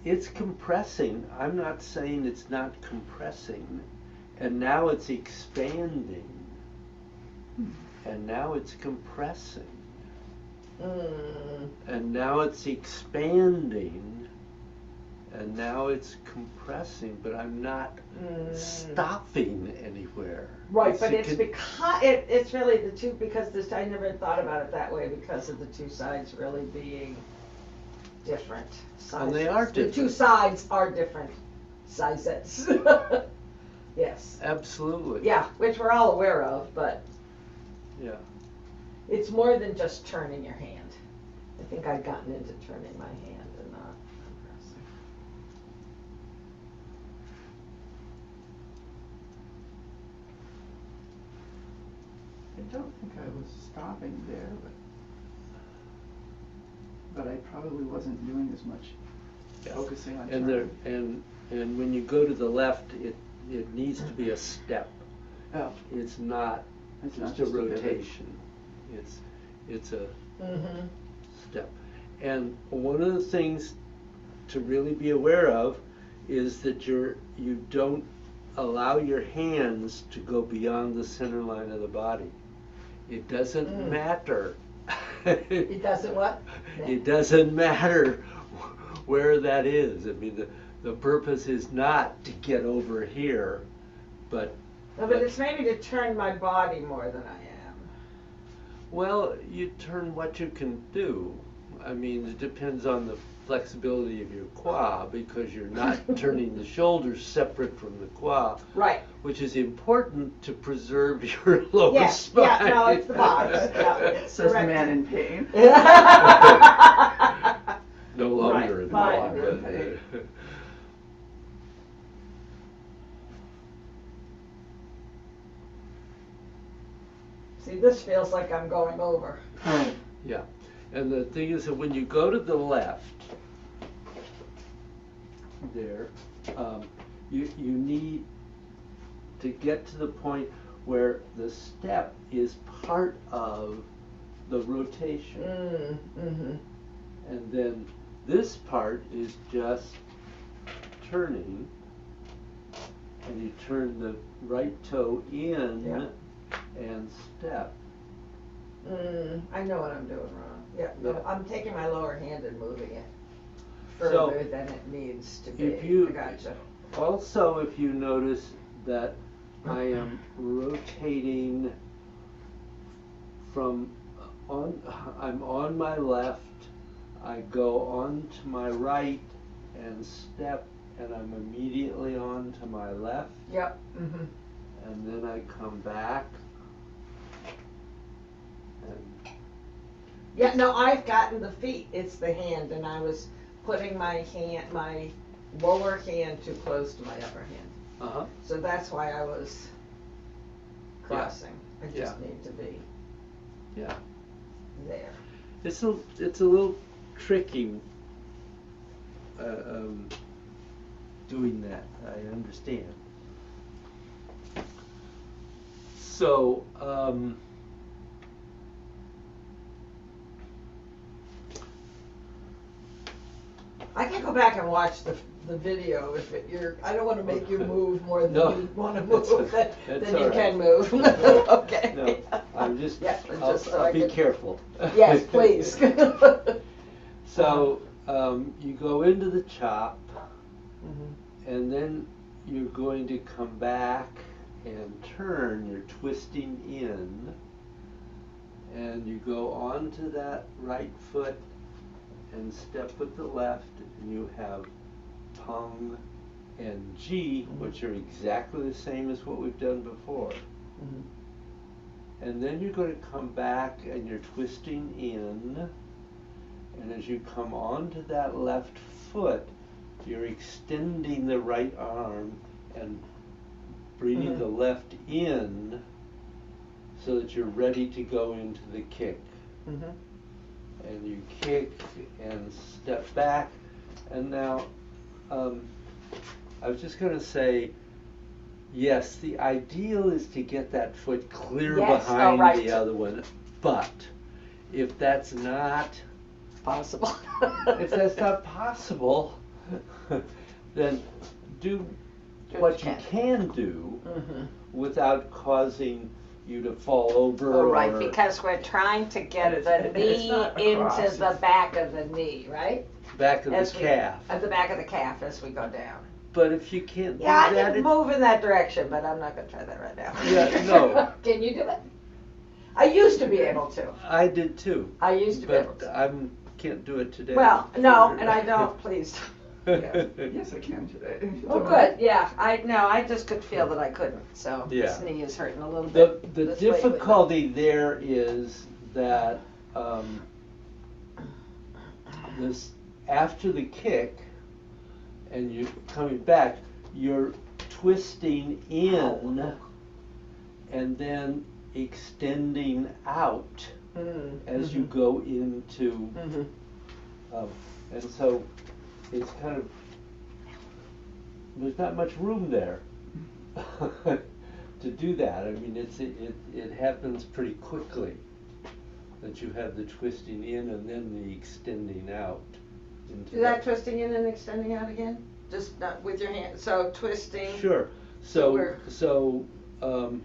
it's compressing. I'm not saying it's not compressing, and now it's expanding, and now it's compressing, and now it's expanding, and now it's compressing, but I'm not stopping anywhere. Right, but a it's con- because it's really the two, because I never thought about it that way, because of the two sides really being different sizes. And they are The two different. sides are different sizes. Yes. Absolutely. Yeah, which we're all aware of, but Yeah. it's more than just turning your hand. I think I've gotten into turning my hand and not compressing. I don't think I was stopping there, but I probably wasn't doing as much Yeah. focusing on And turning. and when you go to the left, it needs to be a step. Oh, It's not it's not just a just a pivot. rotation. It's a Mm-hmm. step. And one of the things to really be aware of is that you don't allow your hands to go beyond the center line of the body. It doesn't Mm. matter. It doesn't what? It doesn't matter where that is. I mean, the purpose is not to get over here, but No, but it's maybe to turn my body more than I am. well, you turn what you can do. I mean, it depends on the flexibility of your quad, because you're not turning the shoulders separate from the quad, Right. which is important to preserve your lower Yes, spine. yeah, no, it's the box. Yeah, it's Says the correct. man in pain. No longer Right, in fine. quad, Longer in but, pain. See, this feels like I'm going over. yeah. And the thing is that when you go to the left, there, you need to get to the point where the step is part of the rotation. Mm-hmm. And then this part is just turning, and you turn the right toe in Yeah. and step. I know what I'm doing wrong. Yeah, no, Yeah. I'm taking my lower hand and moving it So, further than it needs to be. if you- I gotcha. Also, if you notice that I am rotating I'm on my left, I go on to my right and step, and I'm immediately on to my left, Yep. Mm-hmm. and then I come back. And Yeah, no, I've gotten the feet. It's the hand, and I was putting my lower hand too close to my upper hand. uh-huh. So that's why I was crossing. I just Yeah. need to be Yeah. there. It's a little tricky doing that. I understand. So I can go back and watch the video if I don't want to make you move more than No, you want to that's- move, that's then all you right. can move. Okay. no, I'm just, Yeah, but I'll, just so I'll I be can- careful. Yes, please. So you go into the chop, Mhm. and then you're going to come back and turn. You're twisting in, and you go onto that right foot and step with the left, and you have tongue and G, which are exactly the same as what we've done before. Mhm. And then you're going to come back and you're twisting in, and as you come onto that left foot, you're extending the right arm and bringing Mhm. the left in so that you're ready to go into the kick. Mhm. And you kick and step back. And now, I was just going to say, yes, the ideal is to get that foot clear Yes, behind right. the other one. But if that's not Possible. possible, then do Do what you can do Mhm. without causing you to fall over. Oh, right, or because we're trying to get It's- the it's knee not into across, the it's- back of the knee, right? back of As the we- calf. At the back of the calf as we go down. But if you can't Yeah, I do that, can move in that direction, but I'm not gonna try that right now. Yeah, no. Can you do it? I used to be able to. I did too. I used to be able But to. can't do it today. Well, no, and I don't, please. Yes, I can today. Oh, good, yeah, I just could feel that I couldn't, so this Yeah. knee is hurting a little The bit. the this lately, but- difficulty there is that this after the kick and you're coming back, you're twisting in and then extending out as you go into Mhm. and so it's kind of there's not much room there. to do that. I mean, it happens pretty quickly that you have the twisting in and then the extending out. Into Do that twisting in and extending out again? Just not with your hand, so twisting. Sure. So So, we're-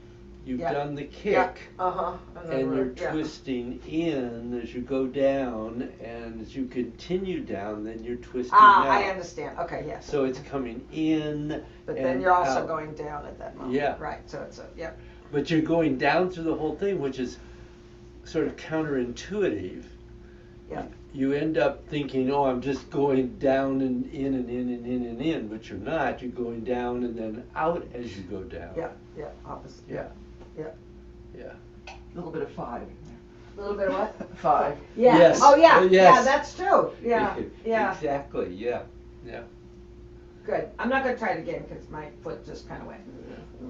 you've Yeah. done the Yeah, kick. uh-huh. And you're twisting in as you go down, and as you continue down, then you're twisting out. I understand, okay, yes. So it's coming in But then and you're also out. going down at that moment. Yeah. Right, so it's yep. But you're going down through the whole thing, which is sort of counterintuitive. Yeah. You end up thinking, oh, I'm just going down and in and in and in and in, but you're not. You're going down and then out as you go down. Yeah, yeah, opposite. Yeah. Yeah. Yeah. A little bit of 5 in A little bit of what? there. 5. Yeah. Yes. Oh, yeah, Yes. yeah, that's true. Yeah, yeah, Exactly, yeah. Yeah. good. I'm not gonna try it again because my foot just kind of went.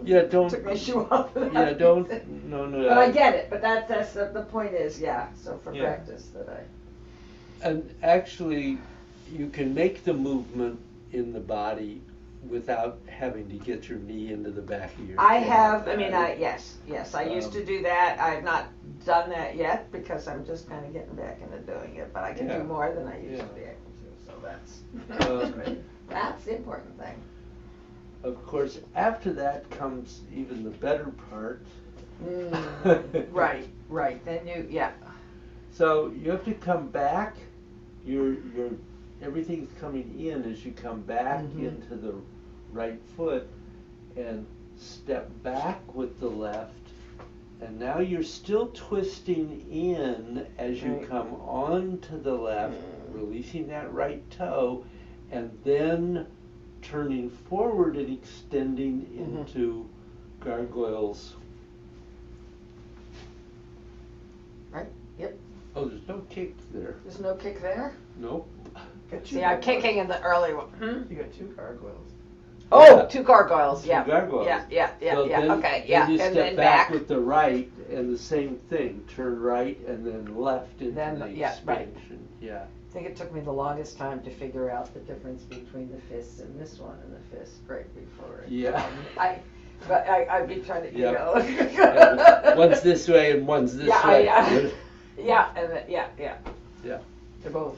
Yeah, don't. Took my shoe off. Yeah, don't. No, no. But I get it, but that's the point is, yeah, so for Yeah. practice that I. And actually, you can make the movement in the body without having to get your knee into the back of your I head. have, I mean, yes, I used to Um, do that. I've not done that yet because I'm just kind of getting back into doing it, but I can Yeah. do more than I used Yeah. to be able to, so that's, Um, that's the important thing. Of course, after that comes even the better part. Right, then yeah. So you have to come back. You're everything's coming in as you come back Mhm. into the right foot and step back with the left. And now you're still twisting in as you Right. come onto the left, releasing that right toe, and then turning forward and extending Mhm. into gargoyles. Right, yep. Oh, there's no kick there. There's no kick there? Nope. Got See, I'm kicking in the early one. You got 2 gargoyles. Oh, Yeah. 2 gargoyles, Two yeah. gargoyles. Yeah, So then- okay, yeah, Then you and step then back back. with the right and the same thing. Turn right and then left into Then, the yeah, right. expansion. Yeah. I think it took me the longest time to figure out the difference between the fists and this one and the fist right before it. Yeah. I'd be trying to, you Yeah. know. Yeah, one's this way and one's this Yeah, way. yeah. Yeah, and then, yeah. Yeah. They're both.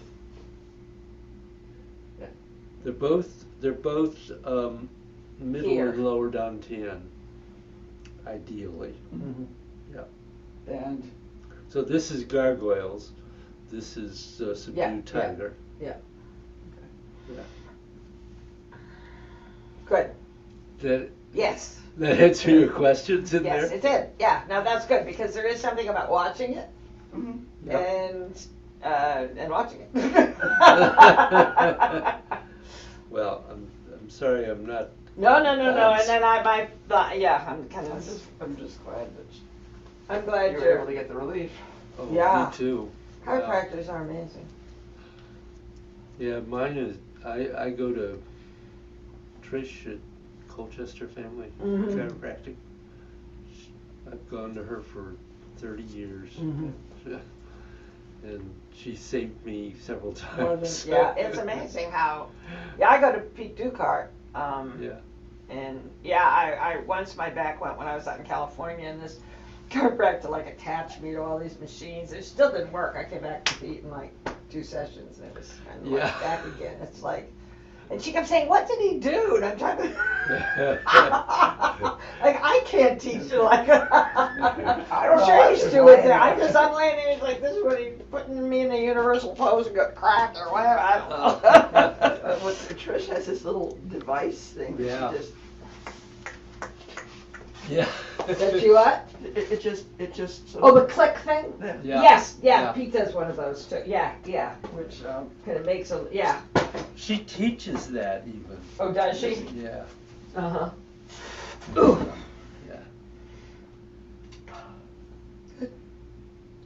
They're both middle Here. and lower dantian, ideally. Mm-hmm. Yeah. And So this is gargoyles. This is subdued Yeah, yeah. tiger. Yeah. Yeah. Good, That yes. that answer your questions in Yes, there? it did, yeah, now that's good, because there is something about watching it mhm. and watching it. Well, I'm sorry, I'm not. No, and then I'm kind of, I'm just glad that I'm glad you were you're, able to get the relief. Oh, Yeah. Me too. chiropractors are amazing. Yeah, mine is. I go to Trish at Colchester Family Mhm. Chiropractic. I've gone to her for 30 years. Mhm. And she saved me several More times. than- yeah, it's amazing how, I go to Pete Ducart, Yeah. and I once my back went when I was out in California, and this chiropractor like attached me to all these machines. It still didn't work. I came back to Pete in like 2 sessions, and it was kind of Yeah. like back again. It's like, and she kept saying, "What did he do?" And I'm trying to, like, I can't teach you like. I don't I'm know, sure I he's was doing laying that. there. I'm laying there. He's like, "This is what he's putting me in a universal pose and got cracked or whatever." I don't know. Trish has this little device thing. that Yeah. She just, Yeah. That you what? it just. Sort Oh, of- the click thing? Yeah. Yeah. Yes, Yeah. Pete does one of those too. Yeah, which kind of makes a, yeah. She teaches that even. Oh, does she? Yeah. Uh-huh. Yeah.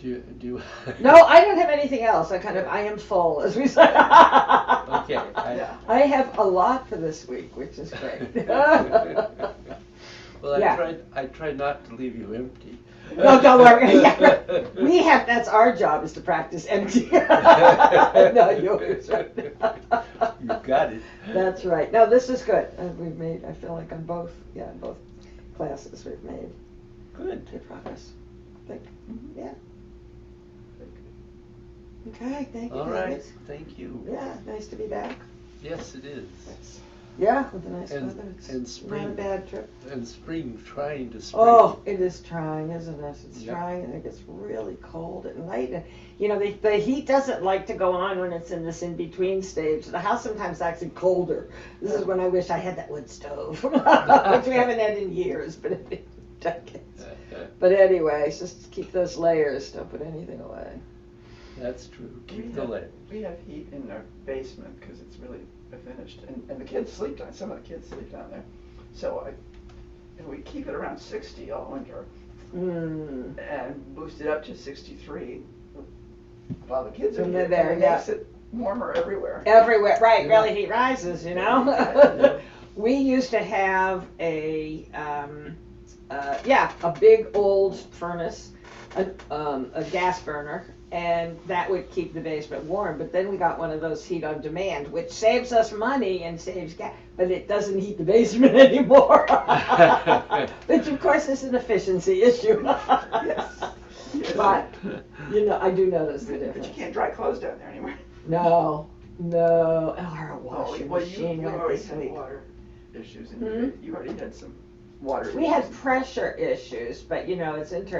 Do you? No, I don't have anything else. I am full, as we say. Okay. I have a lot for this week, which is great. Well, Yeah. I tried not to leave you empty. No, don't worry. Yeah. That's our job, is to practice empty. No, yours. You got it. That's right. No, this is good. I feel like I'm both classes we've made Good. good progress. I think, Mhm. yeah. Very good. Okay, thank you, All David. right, thank you. Yeah, nice to be back. Yes, it is. Yeah, with the nice And- weather. It's and not a spring. bad trip. And spring, trying to spring. Oh, it is trying, isn't it? It's Yep. trying, and it gets really cold at night. And you know, the heat doesn't like to go on when it's in this in between stage. The house sometimes is actually colder. This is when I wish I had that wood stove, which we haven't had in years, but in decades. But anyway, just keep those layers. Don't put anything away. That's true. Keep We the have- layers. We have heat in our basement because it's really finished, and the kids sleep down. Some of the kids sleep down there, so we keep it around 60 all winter, Mm. and boost it up to 63 while the kids are When here. they're there, and it yeah. makes it warmer everywhere. Everywhere, right? Yeah. Really, heat rises. You know. Yeah. We used to have a big old furnace, a gas burner, and that would keep the basement warm. But then we got one of those heat on demand, which saves us money and saves gas, but it doesn't heat the basement anymore. Which of course is an efficiency issue. Yes. Yes. But you know, I do notice the But you difference. can't dry clothes down there anymore. No. Our washing Well, machine you went already this had week. water issues in Hmm? your, you already had some water We had issues. pressure issues, but you know, it's interesting.